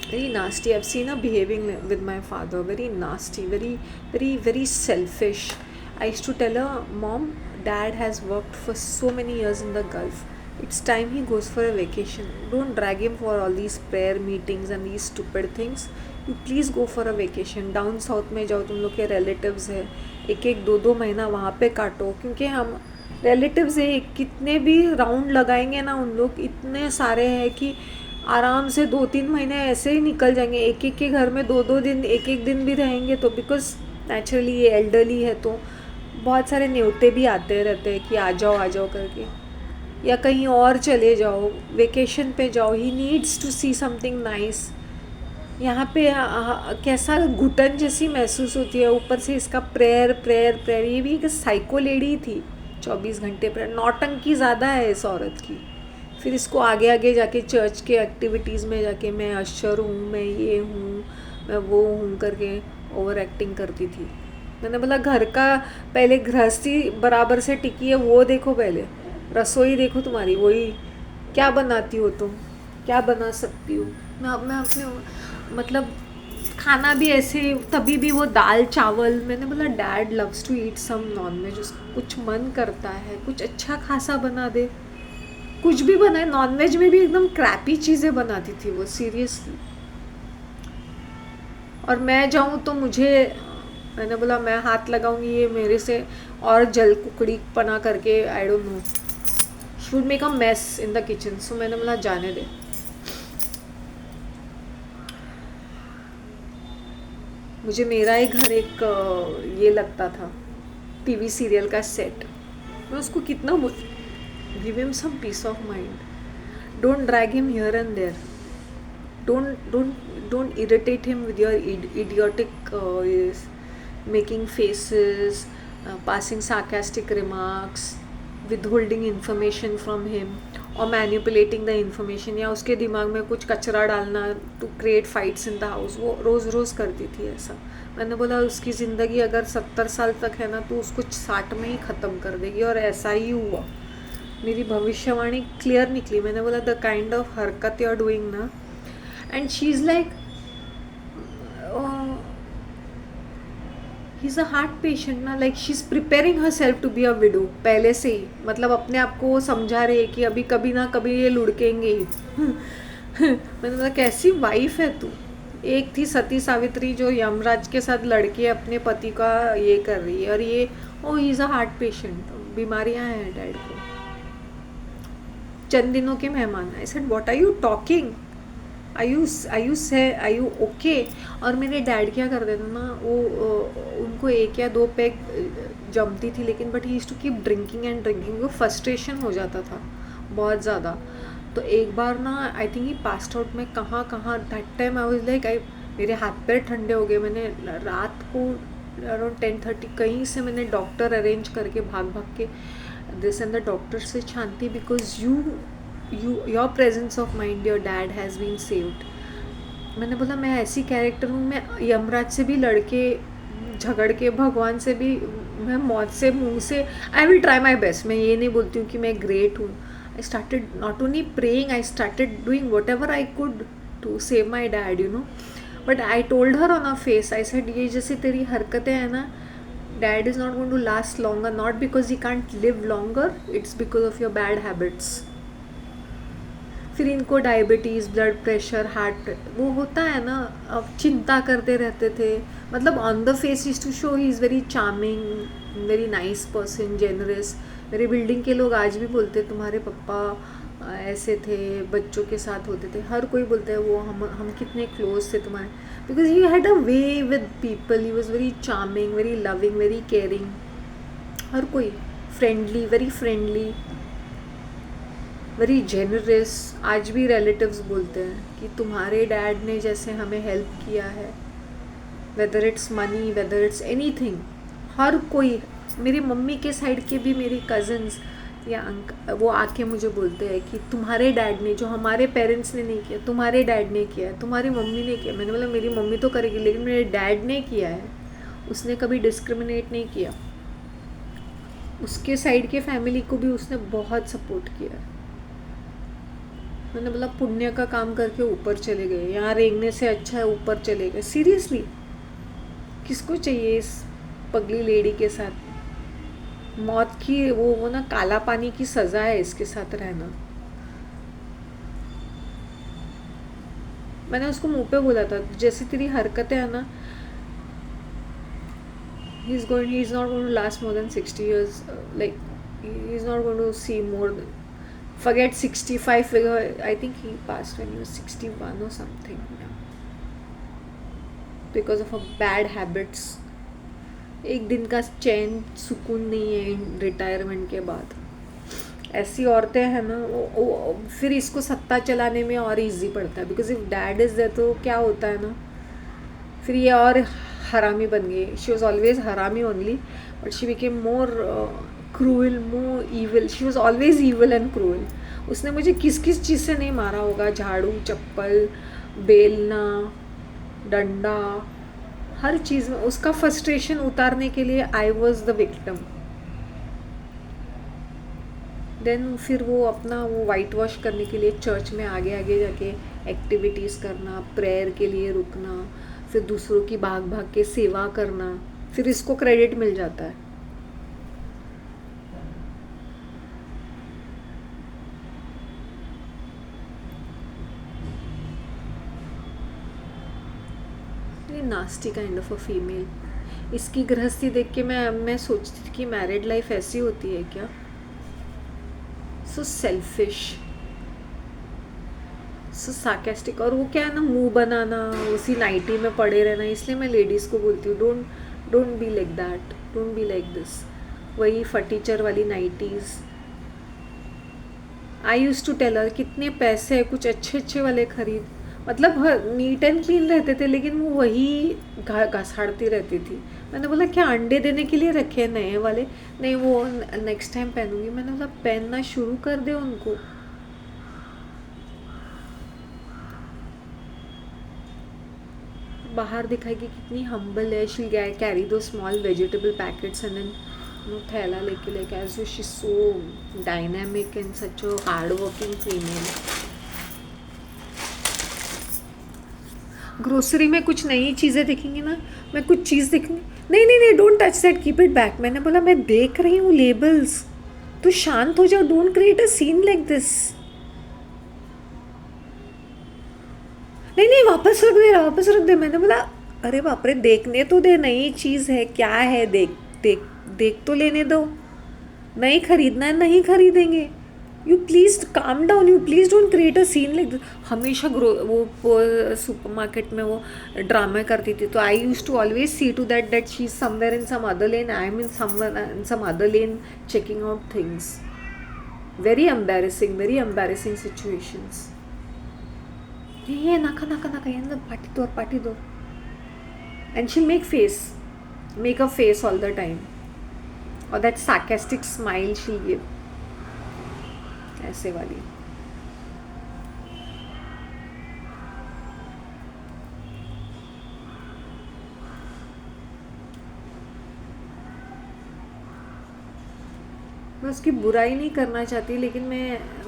Speaker 1: Very nasty. I've seen her behaving with my father. Very nasty. Very selfish. I used to tell her, Mom, Dad has worked for so many years in the Gulf. It's time he goes for a vacation. Don't drag him for all these prayer meetings and these stupid things. You please go for a vacation. Down south में जाओ, तुम लोग के relatives है, एक एक दो दो महीना वहाँ पे काटो, क्योंकि हम relatives है, कितने भी राउंड लगाएंगे ना उन लोग, इतने सारे हैं कि आराम से 2-3 महीने ऐसे ही निकल जाएंगे. एक एक के घर में 2-2 दिन, एक एक दिन भी रहेंगे. तो बिकॉज नेचुरली ये एल्डरली है, तो बहुत सारे न्योते भी आते रहते हैं कि आ जाओ करके, या कहीं और चले जाओ, वेकेशन पे जाओ. He needs to see something nice. यहाँ पे कैसा घुटन जैसी महसूस होती है. ऊपर से इसका प्रेयर. ये भी एक साइको लेडी थी, 24 घंटे प्रेयर. नौटंकी ज़्यादा है इस औरत की. फिर इसको आगे जाके चर्च के एक्टिविटीज़ में जाके मैं अशर हूँ, मैं ये हूँ, मैं वो हूँ करके ओवर एक्टिंग करती थी. मैंने बोला घर का पहले गृहस्थी बराबर से टिकी है वो देखो, पहले रसोई देखो तुम्हारी, वही क्या बनाती हो तुम, क्या बना सकती हो. मैं अपने मतलब खाना भी ऐसे, तभी भी वो दाल चावल. मैंने बोला dad loves to eat some non veg, उसको कुछ मन करता है कुछ अच्छा खासा बना दे. कुछ भी बनाए. नॉनवेज में भी एकदम क्रैपी चीज़ें बनाती थी वो, सीरियसली. और मैं जाऊँ तो मैंने बोला मैं हाथ लगाऊंगी, ये मेरे से और जल कुकड़ी पना करके, I don't know, should make a mess in the kitchen. So मैंने बोला जाने दे. मुझे मेरा ही घर एक ये लगता था, टीवी सीरियल का सेट. मैं उसको कितना give him some peace of mind. Don't drag him here and there. Don't irritate him with your idiotic making faces, passing sarcastic remarks, withholding information from him, or manipulating the information, या उसके दिमाग में कुछ कचरा डालना to create fights in the house. वो रोज़ करती थी ऐसा. मैंने बोला उसकी ज़िंदगी अगर 70 साल तक है ना, तो उसको 60 में ही ख़त्म कर देगी. और ऐसा ही हुआ. मेरी भविष्यवाणी क्लियर निकली. मैंने बोला द काइंड ऑफ हरकत यू आर डूइंग ना. And she is like, he is a heart patient ना, like she is preparing herself to be a widow पहले से ही. मतलब अपने आप को वो समझा रहे कि अभी कभी ना कभी ये लुढ़केंगे ही. मैंने बोला कैसी वाइफ है तू. एक थी सती सावित्री जो यमराज के साथ लड़के अपने पति का ये कर रही है, और ये he is a heart patient. बीमारियाँ हैं डैड को. चंद दिनों के मेहमान. I said what are you talking, I you okay. और मेरे डैड क्या करते थे ना, वो उनको 1 या 2 पैक जमती थी, लेकिन but he used to keep drinking. वो फ्रस्ट्रेशन हो जाता था बहुत ज़्यादा. तो एक बार ना I think he passed out. मैं कहाँ that time I was like, मेरे हाथ पैर ठंडे हो गए. मैंने रात को अराउंड 10:30 कहीं से मैंने डॉक्टर अरेंज करके भाग के this, and the doctor said Shanti, because your presence of mind, your dad has been saved. मैंने बोला मैं ऐसी कैरेक्टर हूँ, मैं यमराज से भी लड़के झगड़ के, भगवान से भी, मैं मौत से मुंह से, I will try my best. मैं ये नहीं बोलती हूँ कि मैं ग्रेट हूँ. I started not only praying, I started doing whatever I could to save my dad, you know. But I told her on a face, I said ये जैसे तेरी हरकतें हैं ना, Dad is not going to last longer, not because he can't live longer, it's because of your bad habits. फिर इनको diabetes, blood pressure, heart वो होता है ना. अब चिंता करते रहते थे. मतलब on the face is to show he is very charming, very nice person, generous. मेरे बिल्डिंग के लोग आज भी बोलते तुम्हारे पापा ऐसे थे, बच्चों के साथ होते थे. हर कोई बोलता है वो हम कितने क्लोज थे तुम्हारे, because he had a way with people. He was very charming, very loving, very caring. हर कोई फ्रेंडली, वेरी जेनरस. आज भी रिलेटिव्स बोलते हैं कि तुम्हारे डैड ने जैसे हमें हेल्प किया है, whether it's money, whether it's anything. हर कोई, मेरी मम्मी के साइड के भी मेरी कज़न्स या वो आके मुझे बोलते हैं कि तुम्हारे डैड ने, जो हमारे पेरेंट्स ने नहीं किया, तुम्हारे डैड ने किया है, तुम्हारी मम्मी ने किया. मैंने बोला मेरी मम्मी तो करेगी, लेकिन मेरे डैड ने किया है. उसने कभी डिस्क्रिमिनेट नहीं किया, उसके साइड के फैमिली को भी उसने बहुत सपोर्ट किया। मैंने बोला पुण्य का काम करके ऊपर चले गए, यहाँ रेंगने से अच्छा है ऊपर चले गए। सीरियसली किसको चाहिए इस पगली लेडी के साथ? मौत की वो ना काला पानी की सज़ा है इसके साथ रहना। मैंने उसको मुंह पे बोला था, जैसे तेरी हरकतें है ना, he is not going to last more than 60 years, like he is not going to see more than, forget 65, I think he passed when he was 61 or something, yeah, because of a bad habits। एक दिन का चैन सुकून नहीं है retirement के बाद। ऐसी औरतें हैं ना, वो फिर इसको सत्ता चलाने में और इजी पड़ता है, because if dad is there तो क्या होता है ना, फिर ये और हरामी बन गई। शी वॉज ऑलवेज हरामी only, but she became more cruel, more evil. She was always evil and cruel. उसने मुझे किस किस चीज़ से नहीं मारा होगा, झाड़ू, चप्पल, बेलना, डंडा, हर चीज़ में। उसका फ्रस्ट्रेशन उतारने के लिए I was the victim. Then फिर वो अपना वो वाइट वॉश करने के लिए चर्च में आगे आगे जाके एक्टिविटीज़ करना, प्रेयर के लिए रुकना, फिर दूसरों की भाग भाग के सेवा करना, फिर इसको क्रेडिट मिल जाता है। ये nasty kind of a female. इसकी गृहस्थी देख के मैं सोचती थी कि मैरिड लाइफ ऐसी होती है क्या? सो सेल्फिश, सो सार्केस्टिक। और वो क्या है ना, मुंह बनाना, उसी नाइटी में पड़े रहना। इसलिए मैं लेडीज़ को बोलती हूँ, don't be like that, don't be like this. वही फटीचर वाली nighties. I use to tell her, कितने पैसे है, कुछ अच्छे अच्छे वाले खरीद। मतलब नीट एंड क्लीन रहते थे, लेकिन वो वही घसाड़ती रहती थी। मैंने बोला क्या अंडे देने के लिए रखे हैं नए वाले? नहीं, वो नेक्स्ट टाइम पहनूंगी। मैंने बोला पहनना शुरू कर दे उनको। बाहर दिखाएगी कितनी हम्बल है। शी कैरी दो small vegetable packets and then थैला लेके as she so dynamic and such a hard working female. Grocery में कुछ नई चीज़ें देखेंगी ना, मैं कुछ चीज़ देखूंगी, नहीं नहीं नहीं, don't touch that, keep it back. मैंने बोला मैं देख रही हूँ लेबल्स, तो शांत हो जाओ, don't create a scene like this. नहीं नहीं, वापस रख दे, वापस रख दे। मैंने बोला अरे बाप रे, देखने तो दे, नई चीज़ है, क्या है, देख देख देख तो लेने दो। नहीं खरीदना है, नहीं खरीदेंगे। You please calm down, you please don't create a scene like this. हमेशा वो सुपर मार्केट में वो ड्रामे करती थी, तो I use to always see to that she is somewhere in some other lane, I am in some other lane checking out things. Very embarrassing situations. ये नका नका नका, ये पार्टी दो। And she make a face all the time, और that sarcastic smile she give, ऐसे वाली। मैं उसकी बुराई नहीं करना चाहती, लेकिन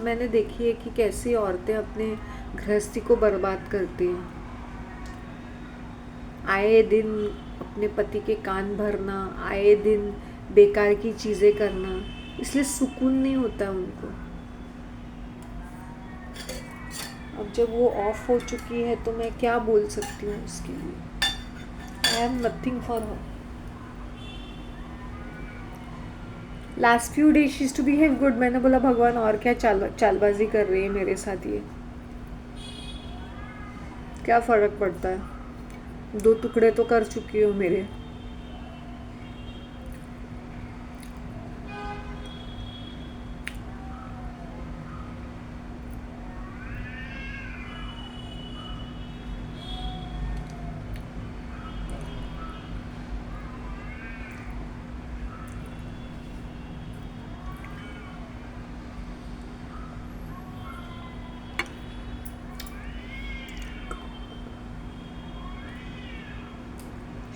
Speaker 1: मैंने देखी है कि कैसी औरतें अपने गृहस्थी को बर्बाद करती हैं। आए दिन अपने पति के कान भरना, आए दिन बेकार की चीज़ें करना, इसलिए सुकून नहीं होता उनको। अब जब वो ऑफ हो चुकी है तो मैं क्या बोल सकती हूँ उसके लिए? I have nothing for her. Last few days she is to behave good. मैंने बोला भगवान और क्या चालबाजी कर रही है मेरे साथ ये, क्या फ़र्क पड़ता है, 2 टुकड़े तो कर चुकी हो मेरे।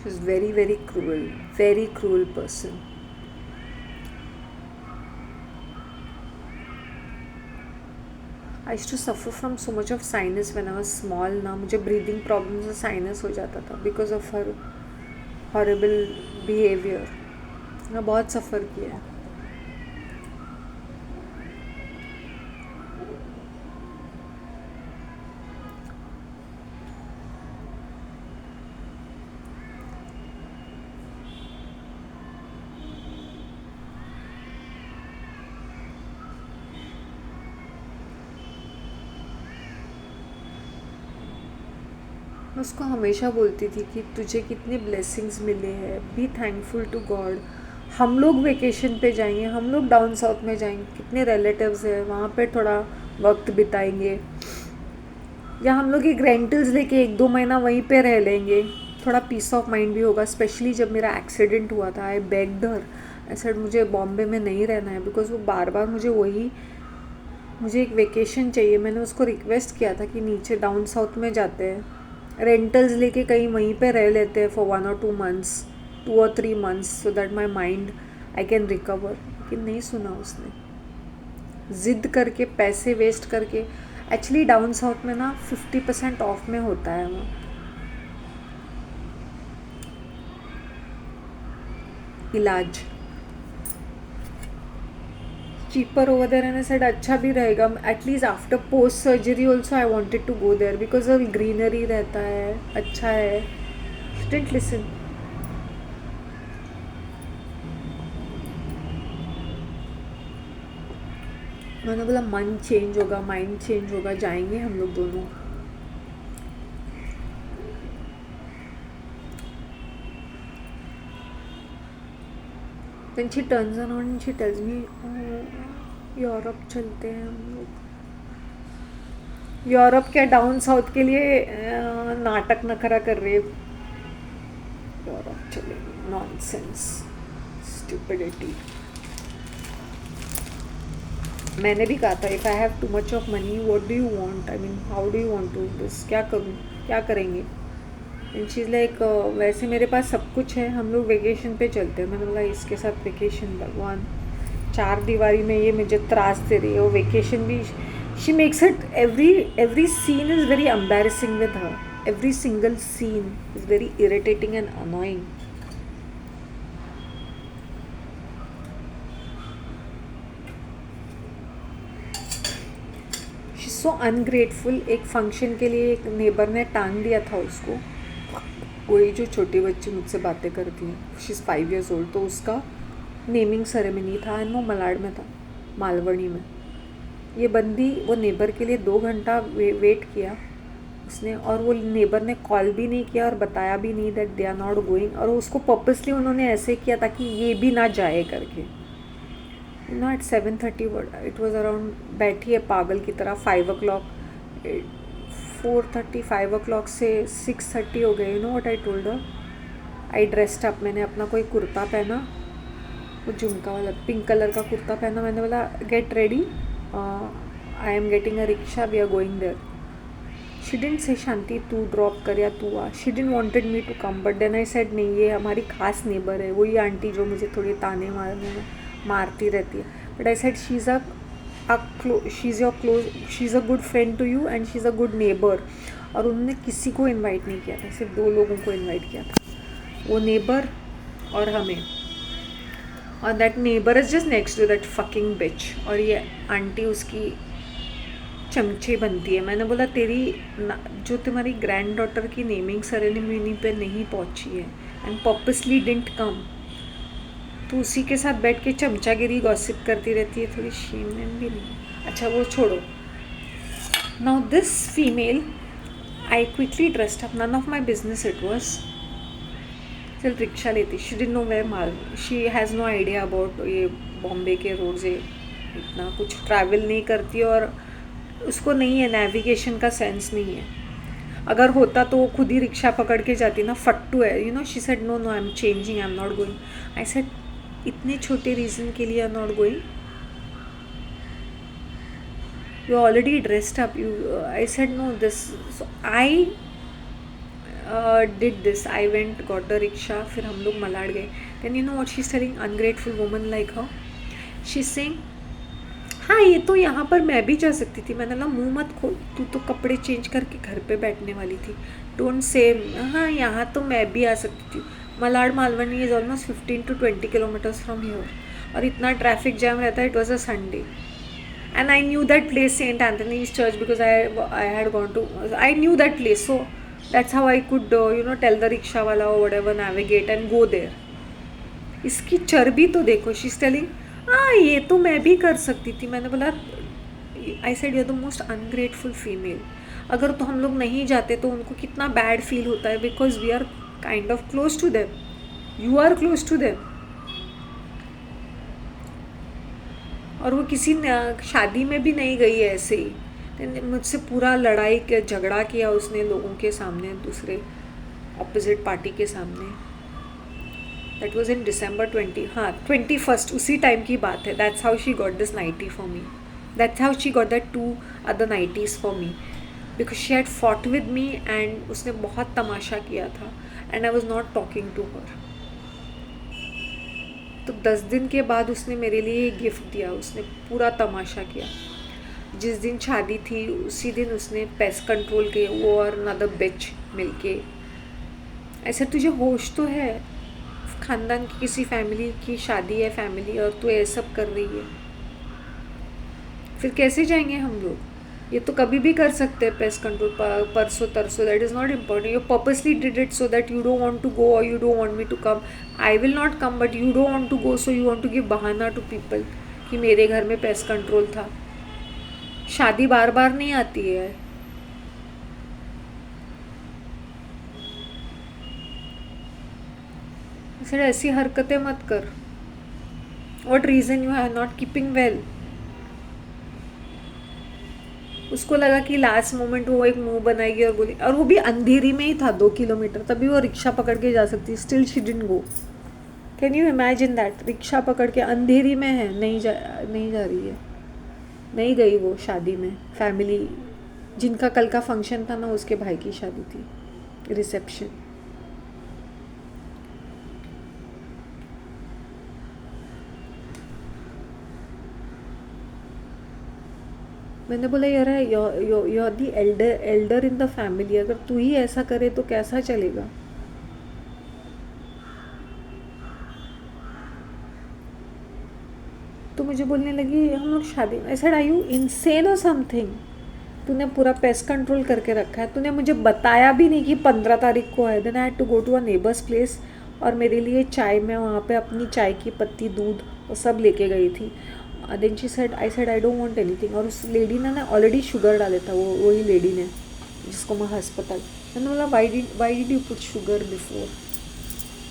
Speaker 1: She is very cruel person. I used to suffer from so much of sinus when I was small ना. मुझे ब्रीदिंग प्रॉब्लम से साइनस हो जाता था because of her horrible behaviour. मैं बहुत सफ़र किया है. मैं उसको हमेशा बोलती थी कि तुझे कितने ब्लेसिंग्स मिले हैं, बी थैंकफुल टू गॉड. हम लोग वेकेशन पे जाएंगे, हम लोग डाउन साउथ में जाएंगे, कितने रिलेटिव्स हैं वहाँ पे, थोड़ा वक्त बिताएंगे, या हम लोग एक रेंटल्स लेके 1-2 महीना वहीं पे रह लेंगे, थोड़ा पीस ऑफ माइंड भी होगा. स्पेशली जब मेरा एक्सीडेंट हुआ था, आई बेग्ड हर, ऐसा मुझे बॉम्बे में नहीं रहना है बिकॉज वो बार बार मुझे एक वेकेशन चाहिए. मैंने उसको रिक्वेस्ट किया था कि नीचे डाउन साउथ में जाते हैं, रेंटल्स लेके कहीं वहीं पे रह लेते हैं for 1 or 2 months, 2 or 3 months, so that my mind I can recover. लेकिन नहीं सुना उसने. ज़िद करके, पैसे वेस्ट करके. एक्चुअली डाउन साउथ में ना 50% ऑफ में होता है वो इलाज. cheaper over there, and I said अच्छा भी रहेगा. At least after post surgery also I wanted to go there because of greenery रहता है, अच्छा है. Didn't listen. मैंने बोला मन चेंज होगा, माइंड चेंज होगा, जाएंगे हम लोग दोनों. Then she turns around and she tells me, Europe चलते हैं हम लोग. यूरोप क्या, डाउन साउथ के लिए नाटक नखरा कर रही है. यूरोप चलेगी, नॉनसेंस, स्टूपिडिटी. मैंने भी कहा था, if I have too much of money what do you want, I mean how do you want to this, क्या करूँ, क्या करेंगे. एंड शी इज़ लाइक वैसे मेरे पास सब कुछ है, हम लोग वेकेशन पे चलते हैं. मैंने बोला इसके साथ वेकेशन, भगवान, 4 दीवारी में ये मुझे त्रास दे रही है. वो वेकेशन भी, she makes it, every scene is very embarrassing with her. Every single scene is very irritating and annoying. She so ungrateful. एक फंक्शन के लिए एक नेबर ने टांग दिया था उसको, वही जो छोटी बच्ची मुझसे बातें करती हैं, शी इज़ 5 years old. तो उसका नेमिंग सेरेमनी था एंड वो मलाड में था, मालवनी में. ये बंदी, वो नेबर के लिए 2 घंटा वेट किया उसने, और वो नेबर ने कॉल भी नहीं किया और बताया भी नहीं that they are not going. और उसको पर्पसली उन्होंने ऐसे किया ताकि ये भी ना जाए करके. एट 7:30 इट वॉज अराउंड, बैठी है पागल की तरह. 5 o'clock, 4:30, 5 o'clock से 6:30 हो गए. You know what I told her, I dressed up. मैंने अपना कोई कुर्ता पहना, वो झुमका वाला पिंक कलर का कुर्ता पहना. मैंने बोला get ready, I am getting a rickshaw, we are going there. She didn't say Shanti तू ड्रॉप कर या तू आ. She didn't wanted me to come, but then I said नहीं, ये हमारी खास नेबर है, वही आंटी जो मुझे थोड़ी ताने मारती रहती है. But I said she is a good friend to you and she is a good neighbour. और उन्होंने किसी को इन्वाइट नहीं किया था, सिर्फ 2 लोगों को इन्वाइट किया था, वो नेबर और हमें. और that neighbour is just next to that fucking bitch. और ये आंटी उसकी चमचे बनती है. मैंने बोला जो तुम्हारी ग्रैंड डॉटर की नेमिंग सेरेमनी पे नहीं पहुंची है एंड पर्पसली डिडंट कम, तो उसी के साथ बैठ के चमचागिरी गॉसिप करती रहती है, थोड़ी शेम भी नहीं. अच्छा वो छोड़ो. Now this female, I quickly dressed up, none of my business it was. चल रिक्शा लेती, she didn't know where mall, she has no idea about ये बॉम्बे के रोड्स, इतना कुछ ट्रैवल नहीं करती और उसको नहीं है, नेविगेशन का सेंस नहीं है. अगर होता तो वो खुद ही रिक्शा पकड़ के जाती ना, फट्टू है. You know she said no I am changing, I am not going. I said इतने छोटे रीज़न के लिए I am not going, you already dressed up. I said no this. So I did this, I went got the rickshaw, फिर हम लोग मलाड गए. Then you know what she is telling, ungrateful woman like her, she is saying हाँ ये तो यहाँ पर मैं भी जा सकती थी. मैंने बोला मुँह मत खोल, तू तो कपड़े चेंज करके घर पे बैठने वाली थी. डोंट से हाँ यहाँ तो मैं भी आ सकती थी. Malad Malvani is almost 15 to 20 kilometres from here, और इतना ट्रैफिक जैम रहता है. It was a Sunday and I knew that place, Saint Anthony's Church, because I had gone to, I knew that place, so that's how I could tell the rickshaw wala or whatever, navigate and go there. इसकी चर्बी तो देखो, she is telling हाँ ये तो मैं भी कर सकती थी. मैंने बोला I said you are the most ungrateful female. अगर तो हम लोग नहीं जाते तो उनको कितना बैड फील होता है, because we are kind of close to them, you are close to them. और वो किसी शादी में भी नहीं गई है ऐसे ही. मुझसे पूरा लड़ाई झगड़ा किया उसने लोगों के सामने, दूसरे ऑपोजिट पार्टी के सामने. That was in December 21st, उसी टाइम की बात है. That's how she got this nightie for me. That's how she got that 2 other nighties for me, because she had fought with me and उसने बहुत तमाशा किया था and I was not talking to her. तो 10 दिन के बाद उसने मेरे लिए गिफ्ट दिया. उसने पूरा तमाशा किया. जिस दिन शादी थी उसी दिन उसने पेस्ट कंट्रोल के वो और अनदर बिच मिलके, ऐसे तुझे होश तो है, खानदान की किसी फैमिली की शादी है फैमिली, और तू ये सब कर रही है, फिर कैसे जाएंगे हम लोग. ये तो कभी भी कर सकते हैं पेस्ट कंट्रोल, परसों तरसों. That is not important. You purposely did it so that you don't want to go और you don't want me to come. I will not come but you don't want to go, so you want to give बहाना to people कि मेरे घर में pest control था. शादी बार बार नहीं आती है. फिर ऐसी हरकतें मत कर. What reason you are not keeping well. उसको लगा कि लास्ट मोमेंट वो एक मुंह बनाएगी और बोली, और वो भी अंधेरी में ही था 2 किलोमीटर, तभी वो रिक्शा पकड़ के जा सकती. Still she didn't go. Can you imagine that. Rickshaw पकड़ के अंधेरी में है, नहीं जा रही है, नहीं गई वो शादी में. फैमिली जिनका कल का फंक्शन था ना, उसके भाई की शादी थी, रिसेप्शन. मैंने बोला यार you are the elder in the family, अगर तू ही ऐसा करे तो कैसा चलेगा. तो मुझे बोलने लगी हम लोग शादी में. I said are you insane or something. तूने पूरा पेस्ट कंट्रोल करके रखा है, तूने मुझे बताया भी नहीं कि 15 तारीख को है. Then I had to go to a neighbour's place, और मेरे लिए चाय, मैं वहाँ पे अपनी चाय की पत्ती, दूध वो सब लेके गई थी. Then she said, I said I don't want anything. और उस लेडी ने ना ऑलरेडी शुगर डाले था, वही लेडी ने जिसको मैं अस्पताल. मैंने बोला why did you put sugar before.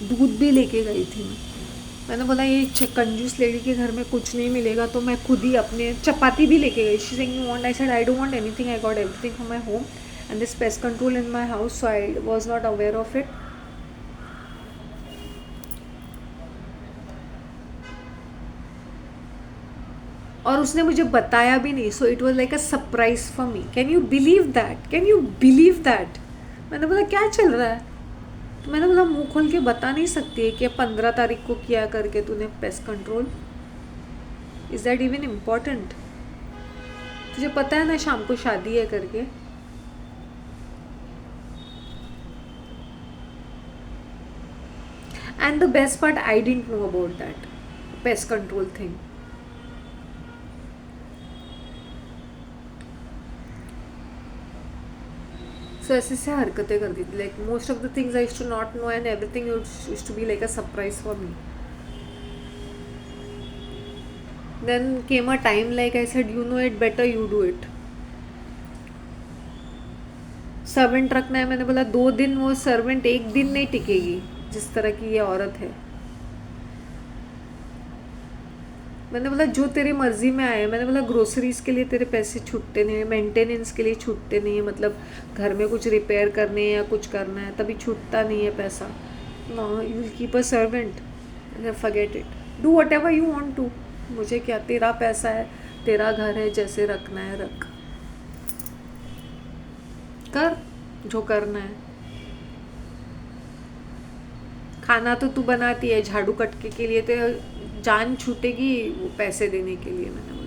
Speaker 1: दूध भी लेके गई थी मैं. मैंने बोला ये कंजूस लेडी के घर में कुछ नहीं मिलेगा, तो मैं खुद ही अपने चपाती भी लेके गई. She saying you want. I said I don't want anything, I got everything from my home and this pest control in my house, so I was not aware of it. और उसने मुझे बताया भी नहीं. So it was like a surprise for me. Can you believe that. Can you believe that. मैंने बोला क्या चल रहा है. तो मैंने बोला मुंह खोल के बता नहीं सकती है कि 15 तारीख को किया करके तूने pest control. Is that even important. तुझे पता है ना शाम को शादी है करके. And the best part, I didn't know about that pest control thing. So ऐसे से हरकतें कर दी थी. Like most of the things I used to not know and everything used to be like a surprise for me. Then came a time like I said you know it better, you do it. Servant रखना है. मैंने बोला 2 दिन वो servant 1 दिन नहीं टिकेगी जिस तरह की ये औरत है. मैंने बोला जो तेरी मर्जी में आए. मैंने बोला ग्रोसरीज के लिए तेरे पैसे छूटते नहीं है, मेंटेनेंस के लिए छूटते नहीं है, मतलब घर में कुछ रिपेयर करने या कुछ करना है तभी छूटता नहीं है पैसा. No, you will keep a servant, forget it. Do whatever you want to. मुझे क्या, तेरा पैसा है, तेरा घर है, जैसे रखना है रख, कर जो करना है. खाना तो तू बनाती है, झाड़ू कटके के लिए तो जान छूटेगी वो पैसे देने के लिए। मैंने बोला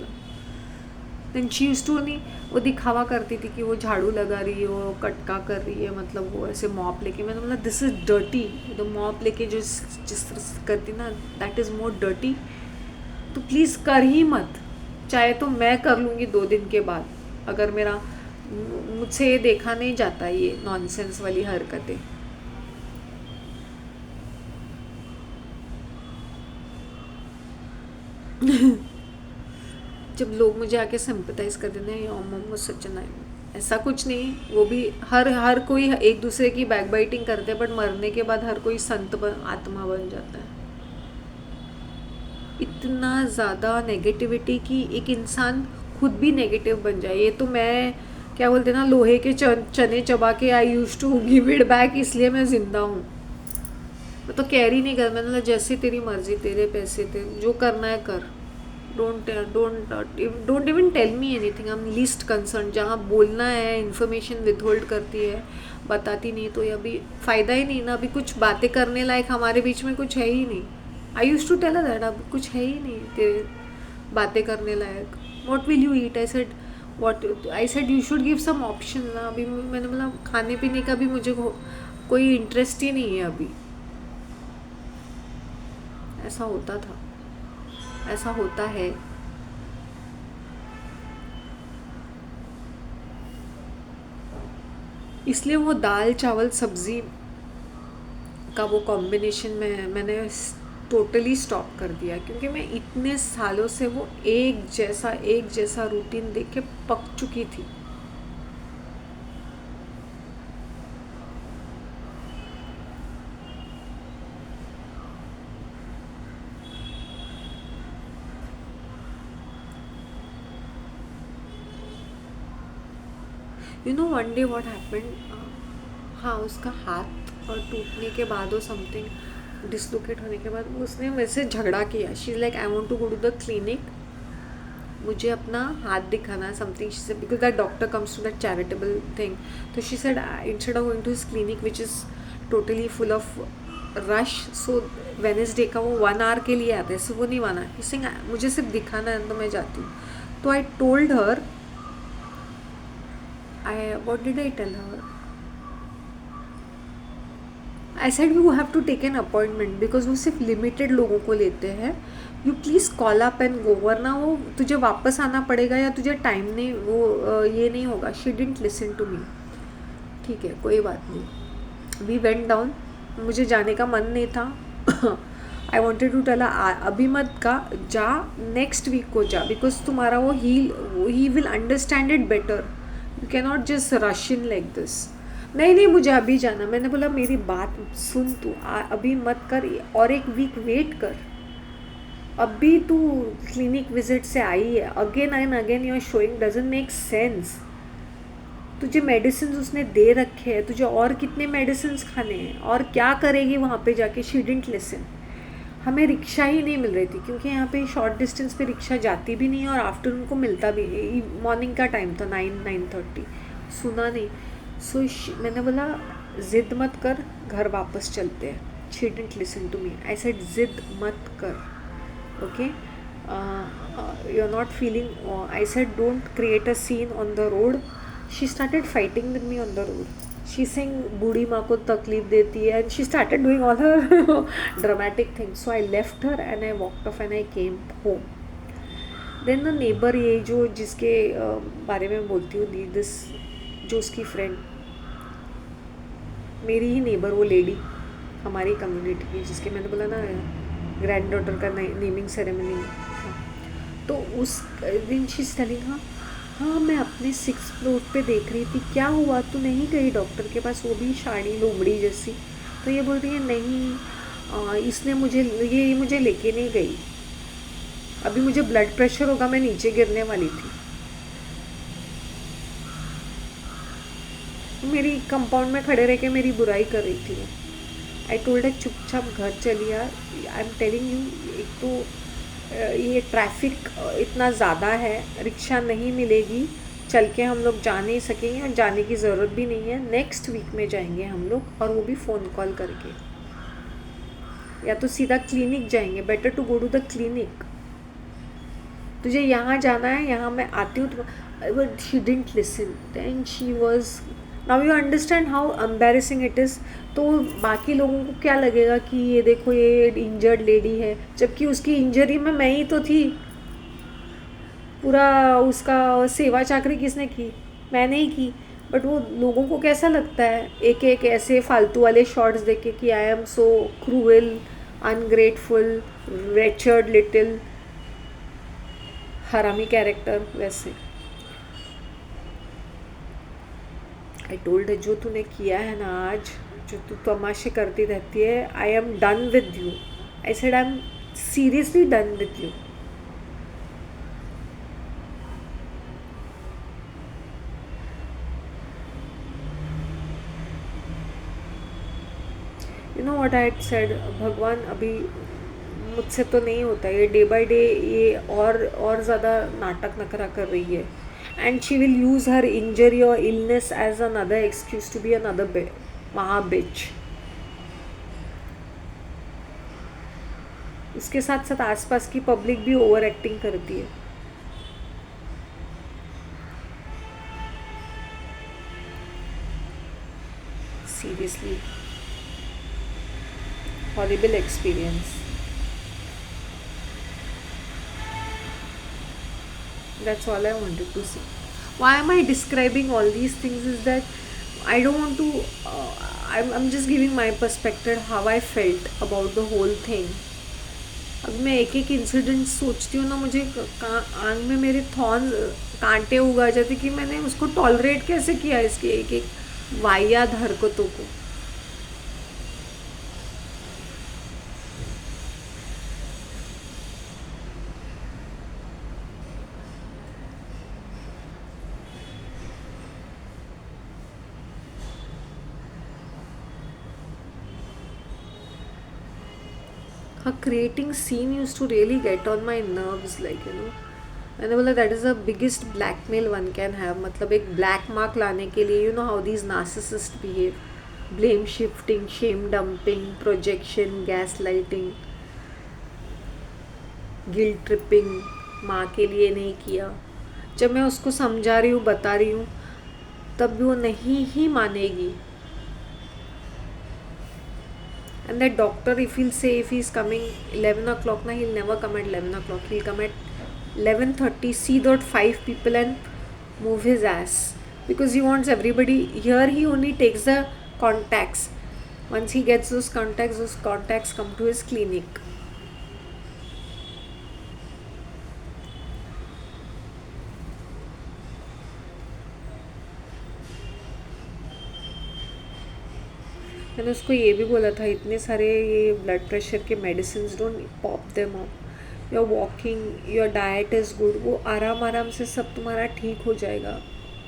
Speaker 1: देन शी यूज्ड टू नहीं, वो दिखावा करती थी कि वो झाड़ू लगा रही है, वो कटका कर रही है, मतलब वो ऐसे मॉप लेके। मैंने बोला दिस इज़ डर्टी, तो मॉप लेके जो जिस तरह से करती ना, दैट इज़ मोर डर्टी। तो प्लीज़ कर ही मत, चाहे तो मैं कर लूँगी 2 दिन के बाद, अगर मेरा मुझसे ये देखा नहीं जाता ये नॉनसेंस वाली हरकतें। जब लोग मुझे आके सिंपथाइज कर देते हैं मोमो सच नाइ, ऐसा कुछ नहीं। वो भी हर कोई एक दूसरे की बैक बाइटिंग करते हैं, बट मरने के बाद हर कोई संत आत्मा बन जाता है। इतना ज़्यादा नेगेटिविटी कि एक इंसान खुद भी नेगेटिव बन जाए। ये तो मैं क्या बोलते ना, लोहे के चने चबा के I use to give it back, इसलिए मैं ज़िंदा हूँ। मैं तो कैरी नहीं कर, मैंने जैसी तेरी मर्जी, तेरे पैसे थे, जो करना है कर। Don't even tell me anything, I am least concern. जहाँ बोलना है इन्फॉर्मेशन विथहोल्ड करती है, बताती नहीं, तो अभी फ़ायदा ही नहीं ना। अभी कुछ बातें करने लायक हमारे बीच में कुछ है ही नहीं। I use to tell that अब कुछ है ही नहीं तेरे बातें करने लायक। What will you eat, I said you should give some option ना। अभी मैंने बोला खाने पीने का भी मुझे कोई इंटरेस्ट ही नहीं है अभी। ऐसा होता था, ऐसा होता है। इसलिए वो दाल चावल सब्ज़ी का वो कॉम्बिनेशन में मैंने टोटली स्टॉप कर दिया, क्योंकि मैं इतने सालों से वो एक जैसा रूटीन देख के पक चुकी थी। You know one day what happened, हाँ उसका हाथ और टूटने के बाद और समथिंग डिसलोकेट होने के बाद उसने मेरे से झगड़ा किया। She is like I want to go to the clinic, मुझे अपना हाथ दिखाना something. She said because that doctor comes to that charitable thing. तो she said instead of going to his clinic which is totally full of rush, so Wednesday का वो 1 our के लिए आता है, सो वो नहीं माना। सिंह मुझे सिर्फ दिखाना है तो मैं जाती हूँ। तो आई told her, what did I tell her? I said you have to take an appointment because वो सिर्फ लिमिटेड लोगों को लेते हैं। You please call up and go, वरना वो तुझे वापस आना पड़ेगा या तुझे टाइम नहीं वो ये नहीं होगा। She didn't listen to me. ठीक है कोई बात नहीं, वी वेंट डाउन। मुझे जाने का मन नहीं था। आई वॉन्टेड टू टेल अभी मत का जा, नेक्स्ट वीक को जा, बिकॉज तुम्हारा वो he will understand it better. You can not just rush in like this. नहीं मुझे अभी जाना। मैंने बोला मेरी बात सुन, तू अभी मत कर, और एक वीक वेट कर। अभी तू क्लिनिक विजिट से आई है, again and again you are showing, doesn't make sense. तुझे मेडिसिन उसने दे रखे हैं, तुझे और कितने मेडिसिन खाने हैं, और क्या करेगी वहाँ पे जाके। She didn't listen. हमें रिक्शा ही नहीं मिल रही थी, क्योंकि यहाँ पे शॉर्ट डिस्टेंस पे रिक्शा जाती भी नहीं है और आफ्टरनून को मिलता भी नहीं। मॉर्निंग का टाइम था 9-9:30, सुना नहीं। सो मैंने बोला ज़िद मत कर, घर वापस चलते हैं। She didn't listen to me. I said ज़िद मत कर, okay, you are not feeling. I said don't create a scene on the road. She started fighting with me on the road. She sing बूढ़ी माँ को तकलीफ देती है, and she started doing all her dramatic things. So I left her and I walked off and I came home. Then the neighbour, ये जो जिसके बारे में बोलती हूँ, दिस जो उसकी फ्रेंड, मेरी ही नेबर, वो लेडी हमारी कम्युनिटी की, जिसके मैंने बोला ना ग्रैंड डॉटर का नेमिंग सेरेमनी। तो उस दिन शी इज़ टेलिंग, हाँ मैं अपने 6th फ्लोर पे देख रही थी, क्या हुआ तू नहीं गई डॉक्टर के पास, वो भी शाड़ी लोमड़ी जैसी। तो ये बोल रही है नहीं, इसने मुझे लेके नहीं गई, अभी मुझे ब्लड प्रेशर होगा, मैं नीचे गिरने वाली थी। मेरी कंपाउंड में खड़े रह के मेरी बुराई कर रही थी। आई टोल्ड है चुपचाप घर चली यार। आई एम टेलिंग यू, एक तो ये ट्रैफिक इतना ज़्यादा है, रिक्शा नहीं मिलेगी, चल के हम लोग जा नहीं सकेंगे, और जाने की ज़रूरत भी नहीं है। नेक्स्ट वीक में जाएंगे हम लोग, और वो भी फ़ोन कॉल करके। या तो सीधा क्लिनिक जाएंगे, better to go to the clinic. तुझे यहाँ जाना है, यहाँ मैं आती हूँ। But she didn't listen, then she was, now you understand how embarrassing it is. तो बाकी लोगों को क्या लगेगा कि ये देखो ये इंजर्ड लेडी है, जबकि उसकी इंजरी में मैं ही तो थी। पूरा उसका सेवा चाकरी किसने की? मैंने ही की। बट वो लोगों को कैसा लगता है एक एक ऐसे फालतू वाले शॉट्स देखे कि I am so cruel, ungrateful, रेचर्ड little हरामी कैरेक्टर। वैसे आई टोल्ड, जो तूने किया है ना आज, जो तू तमाशे करती रहती है, I am done with you. I said I am seriously done with you. You know what I said, भगवान अभी मुझसे तो नहीं होता ये, डे बाय डे ये और ज़्यादा नाटक नखरा कर रही है। And she will use her injury और illness as another excuse to be another महाबिच। उसके साथ साथ आसपास की पब्लिक भी ओवर एक्टिंग करती है। Seriously horrible experience. That's all I wanted to say. Why am I describing all these things is that I don't want to, I'm just giving my perspective, how I felt about the whole thing. अब मैं एक एक incident सोचती हूँ ना, मुझे आंख में मेरे थॉर्न कांटे उगा जाते कि मैंने उसको टॉलरेट कैसे किया, इसके एक एक वाहियात हरकतों को। her creating scene used to really get on my nerves, like you know। मैंने बोला that is the biggest blackmail one can have. मतलब एक ब्लैक मार्क लाने के लिए, you know how these narcissist behave, blame shifting, shame dumping, projection, gaslighting, guilt tripping, माँ के लिए नहीं किया। जब मैं उसको समझा रही हूँ, बता रही हूँ, तब भी वो नहीं ही मानेगी। And that doctor, if he'll say, if he's coming 11 o'clock, na, he'll never come at 11 o'clock. He'll come at 11:30, see that 5 people and move his ass. Because he wants everybody. Here he only takes the contacts. Once he gets those contacts come to his clinic. मैंने उसको ये भी बोला था, इतने सारे ये blood pressure के medicine, don't pop them up. Your walking, your diet is good, वो आराम आराम से सब तुम्हारा ठीक हो जाएगा।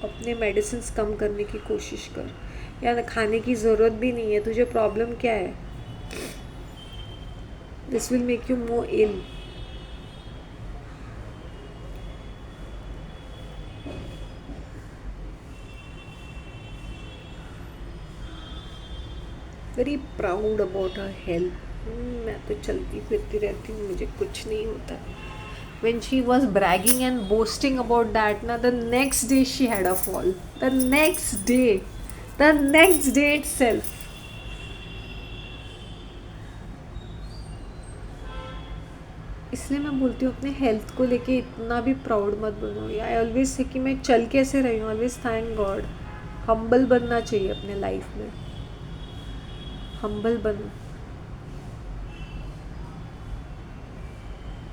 Speaker 1: अपने मेडिसिन कम करने की कोशिश कर, या खाने की ज़रूरत भी नहीं है। तुझे प्रॉब्लम क्या है? This will make you more ill. Very proud about her health. मैं तो चलती फिरती रहती हूँ, मुझे कुछ नहीं होता। When she was bragging and boasting about that, na, the next day she had a fall. The next day itself. इसलिए मैं बोलती हूँ अपने हेल्थ को लेके इतना भी प्राउड मत बनो। आई ऑलवेज से कि मैं चल कैसे रही हूँ, ऑलवेज थैंक गॉड। हम्बल बनना चाहिए अपने लाइफ में, हम्बल बनो।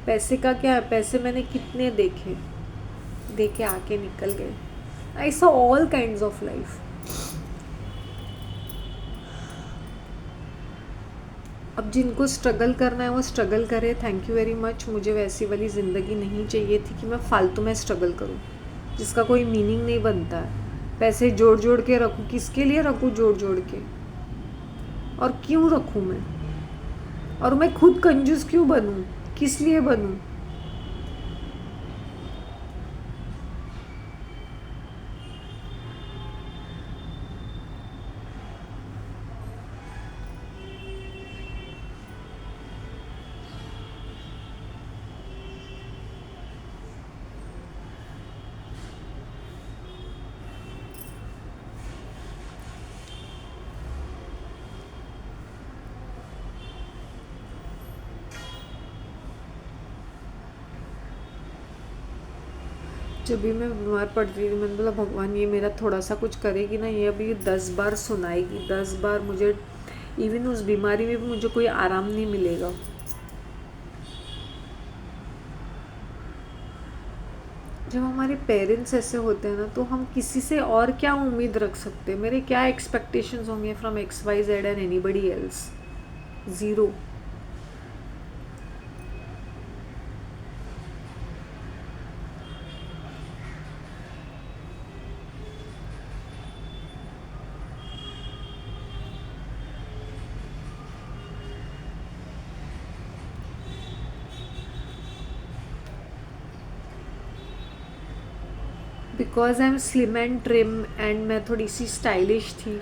Speaker 1: पैसे का क्या है, पैसे मैंने कितने देखे आके निकल गए। I saw all kinds of life. अब जिनको स्ट्रगल करना है वो स्ट्रगल करे, थैंक यू वेरी मच। मुझे वैसी वाली ज़िंदगी नहीं चाहिए थी कि मैं फालतू में स्ट्रगल करूं, जिसका कोई मीनिंग नहीं बनता है। पैसे जोड़ जोड़ के रखूं, किसके लिए रखूं जोड़ जोड़ के, और क्यों रखूं मैं? और मैं खुद कंजूस क्यों बनूं, किस लिए बनूं? जब भी मैं बीमार पड़ती थी मैंने बोला भगवान ये मेरा थोड़ा सा कुछ करेगी ना, ये अभी 10 बार सुनाएगी, 10 बार मुझे इवन उस बीमारी में भी मुझे कोई आराम नहीं मिलेगा। जब हमारे पेरेंट्स ऐसे होते हैं ना तो हम किसी से और क्या उम्मीद रख सकते हैं? मेरे क्या एक्सपेक्टेशंस होंगे from XYZ and anybody else? Zero. Because I am slim and trim एंड मैं थोड़ी सी स्टाइलिश थी,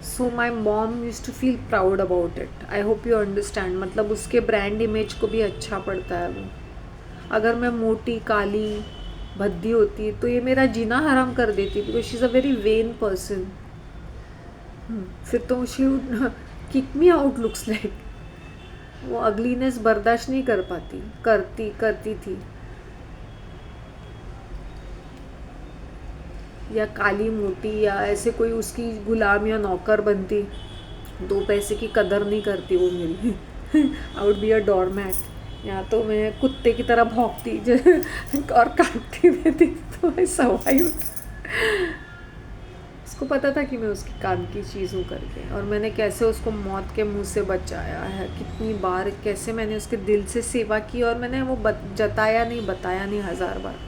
Speaker 1: so my mom use to feel proud about it. I hope you understand, मतलब उसके ब्रांड इमेज को भी अच्छा पड़ता है वो। अगर मैं मोटी काली भद्दी होती तो ये मेरा जीना हराम कर देती, because she is a very when person. फिर तो she would kick me out looks like. वो अगलीनेस बर्दाश्त नहीं कर पाती, करती थी। या काली मोटी या ऐसे कोई उसकी गुलाम या नौकर बनती, 2 पैसे की कदर नहीं करती वो मेरी। I would be a doormat. या तो मैं कुत्ते की तरह भौंकती और काटती रहती, तो मैं सर्वाइव। उसको पता था कि मैं उसकी काम की चीज़ हूँ करके, और मैंने कैसे उसको मौत के मुंह से बचाया है, कितनी बार कैसे मैंने उसके दिल से सेवा की, और मैंने वो जताया नहीं, बताया नहीं 1000 बार।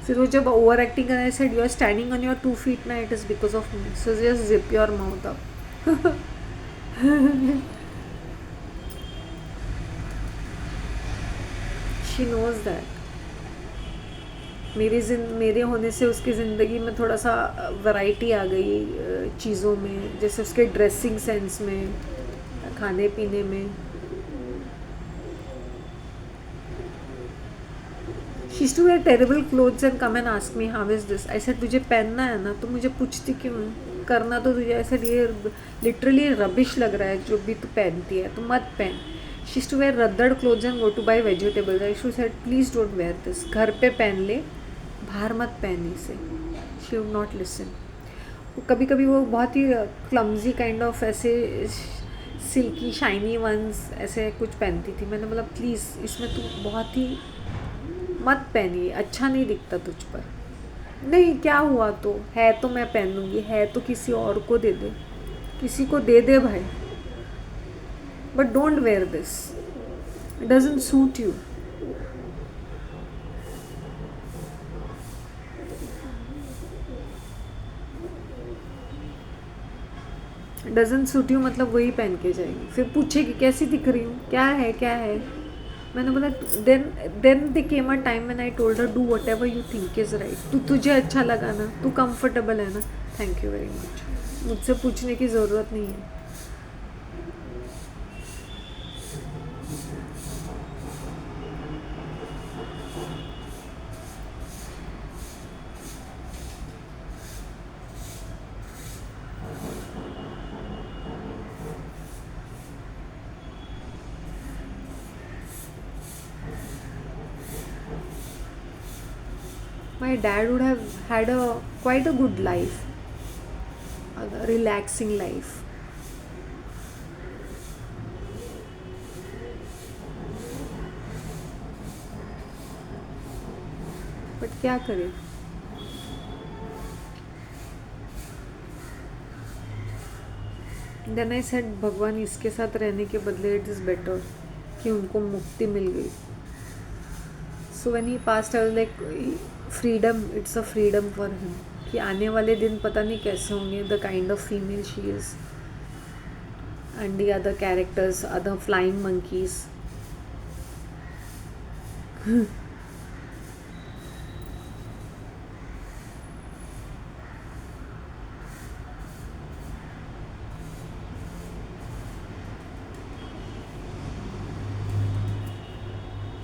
Speaker 1: फिर वो जब ओवर एक्टिंग करने से you are standing on your 2 feet ना, it is because of me, so just zip your mouth up. She knows that. मेरे होने से उसकी ज़िंदगी में थोड़ा सा वैरायटी आ गई चीज़ों में, जैसे उसके ड्रेसिंग सेंस में, खाने पीने में। She used to wear terrible clothes and come and ask me how is this. I said तुझे पहनना है ना तो मुझे पूछती क्यों है? करना तो तुझे ऐसा, ये लिटरली रबिश लग रहा है जो भी तू पहनती है, तो मत पहन। She used to wear रद्दड़ clothes and go to buy vegetables. I used to say please don't wear this. घर पे पहन ले, बाहर मत पहन इसे। She would not listen. कभी कभी वो बहुत ही क्लमजी काइंड ऑफ ऐसे सिल्की शाइनी वंस ऐसे कुछ पहनती थी। मैंने बोला प्लीज़ इसमें तू बहुत ही मत पहनिए, अच्छा नहीं दिखता तुझ पर। नहीं क्या हुआ, तो है तो मैं पहन लूँगी, है तो किसी और को दे दे, किसी को दे दे भाई, but don't wear this, it doesn't suit you. Doesn't suit you मतलब वही पहन के जाएगी, फिर पूछेगी कैसी दिख रही हूँ, क्या है क्या है। मैंने बोला then they came a time when I told her do whatever you think is right. तुझे अच्छा लगा ना, तू कंफर्टेबल है ना, थैंक यू वेरी मच, मुझसे पूछने की ज़रूरत नहीं है। My dad would have had quite a good life, a relaxing life. But क्या करे? Then I said भगवान इसके साथ रहने के बदले इट इज़ बेटर कि उनको मुक्ति मिल गई। So when he passed I was like freedom, it's a freedom for him कि आने वाले दिन पता नहीं कैसे होंगे, the kind of female she is and the other characters, other flying monkeys.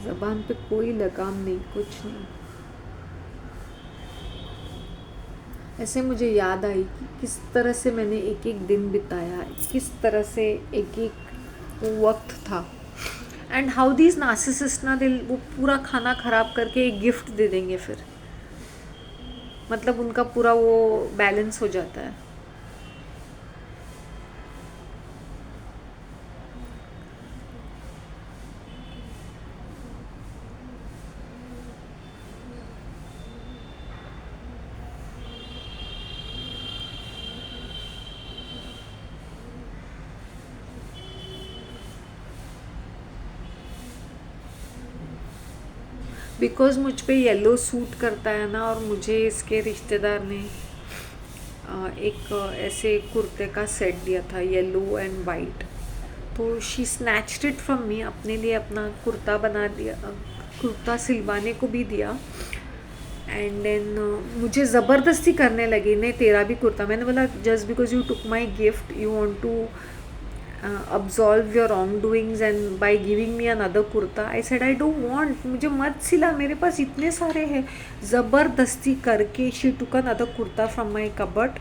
Speaker 1: ज़बान पे कोई लगाम नहीं, कुछ नहीं। ऐसे मुझे याद आई कि किस तरह से मैंने एक एक दिन बिताया, किस तरह से एक एक वक्त था, एंड हाउ दीज नार्सिसिस्ट ना दिल वो पूरा खाना ख़राब करके एक गिफ्ट दे देंगे फिर मतलब उनका पूरा वो बैलेंस हो जाता है। बिकॉज मुझ पे येलो सूट करता है ना, और मुझे इसके रिश्तेदार ने एक ऐसे कुर्ते का सेट दिया था येलो एंड वाइट, तो she snatched it from me, अपने लिए अपना कुर्ता बना दिया, कुर्ता सिलवाने को भी दिया। एंड देन मुझे ज़बरदस्ती करने लगी, नहीं तेरा भी कुर्ता। मैंने बोला just because you took my gift you want to absolve your wrongdoings and by giving me another kurta. I said I don't want, मुझे मत सिला, मेरे पास इतने सारे हैं। ज़बरदस्ती करके she took another kurta from my cupboard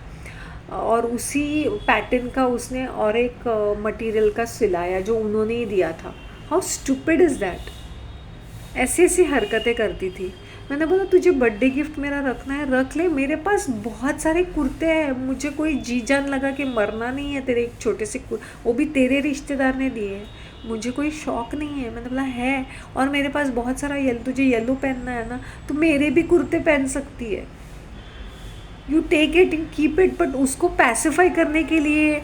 Speaker 1: और उसी पैटर्न का उसने और एक मटेरियल का सिलाया जो उन्होंने ही दिया था। How stupid is that. ऐसी ऐसी हरकतें करती थी। मैंने बोला तुझे बर्थडे गिफ्ट मेरा रखना है रख ले, मेरे पास बहुत सारे कुर्ते हैं, मुझे कोई जी जान लगा के मरना नहीं है तेरे एक छोटे से वो भी तेरे रिश्तेदार ने दिए हैं, मुझे कोई शौक नहीं है। मैंने बोला है, और मेरे पास बहुत सारा तुझे येलो पहनना है ना, तो मेरे भी कुर्ते पहन सकती है। You take it and keep it, but उसको पैसिफाई करने के लिए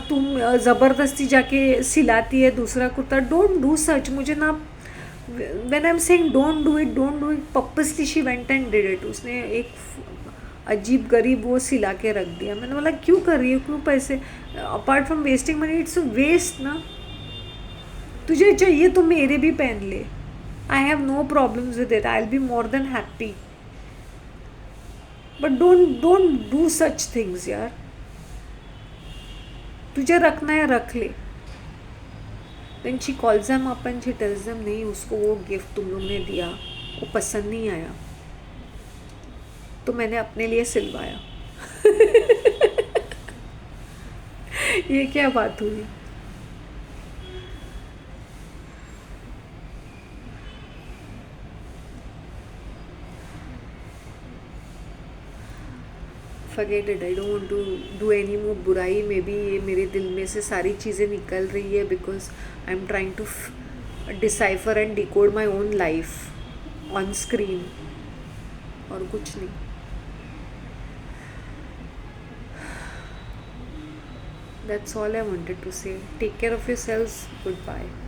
Speaker 1: तुम ज़बरदस्ती जाके सिलाती है दूसरा कुर्ता। डोंट डू सच। मुझे ना, when I'm saying don't do it, purposely she went and did it. उसने एक अजीब गरीब वो सिला के रख दिया। मैंने बोला क्यों कर रही है, क्यों पैसे, apart from wasting money it's waste ना। तुझे चाहिए तो मेरे भी पहन ले, I have no problems with it, I will be more than happy, but don't do such things यार। तुझे रखना है रख ले। Then she calls them up and she tells them नहीं, उसको वो गिफ्ट तुम लोग ने दिया वो पसंद नहीं आया, तो मैंने अपने लिए सिलवाया। ये क्या बात हुई। Forget it, I don't want to do any more बुराई। मे बी ये मेरे दिल में से सारी चीज़ें निकल रही है because I am trying to decipher and decode my own life on screen, और कुछ नहीं। That's all I wanted to say. Take care of yourselves. Goodbye.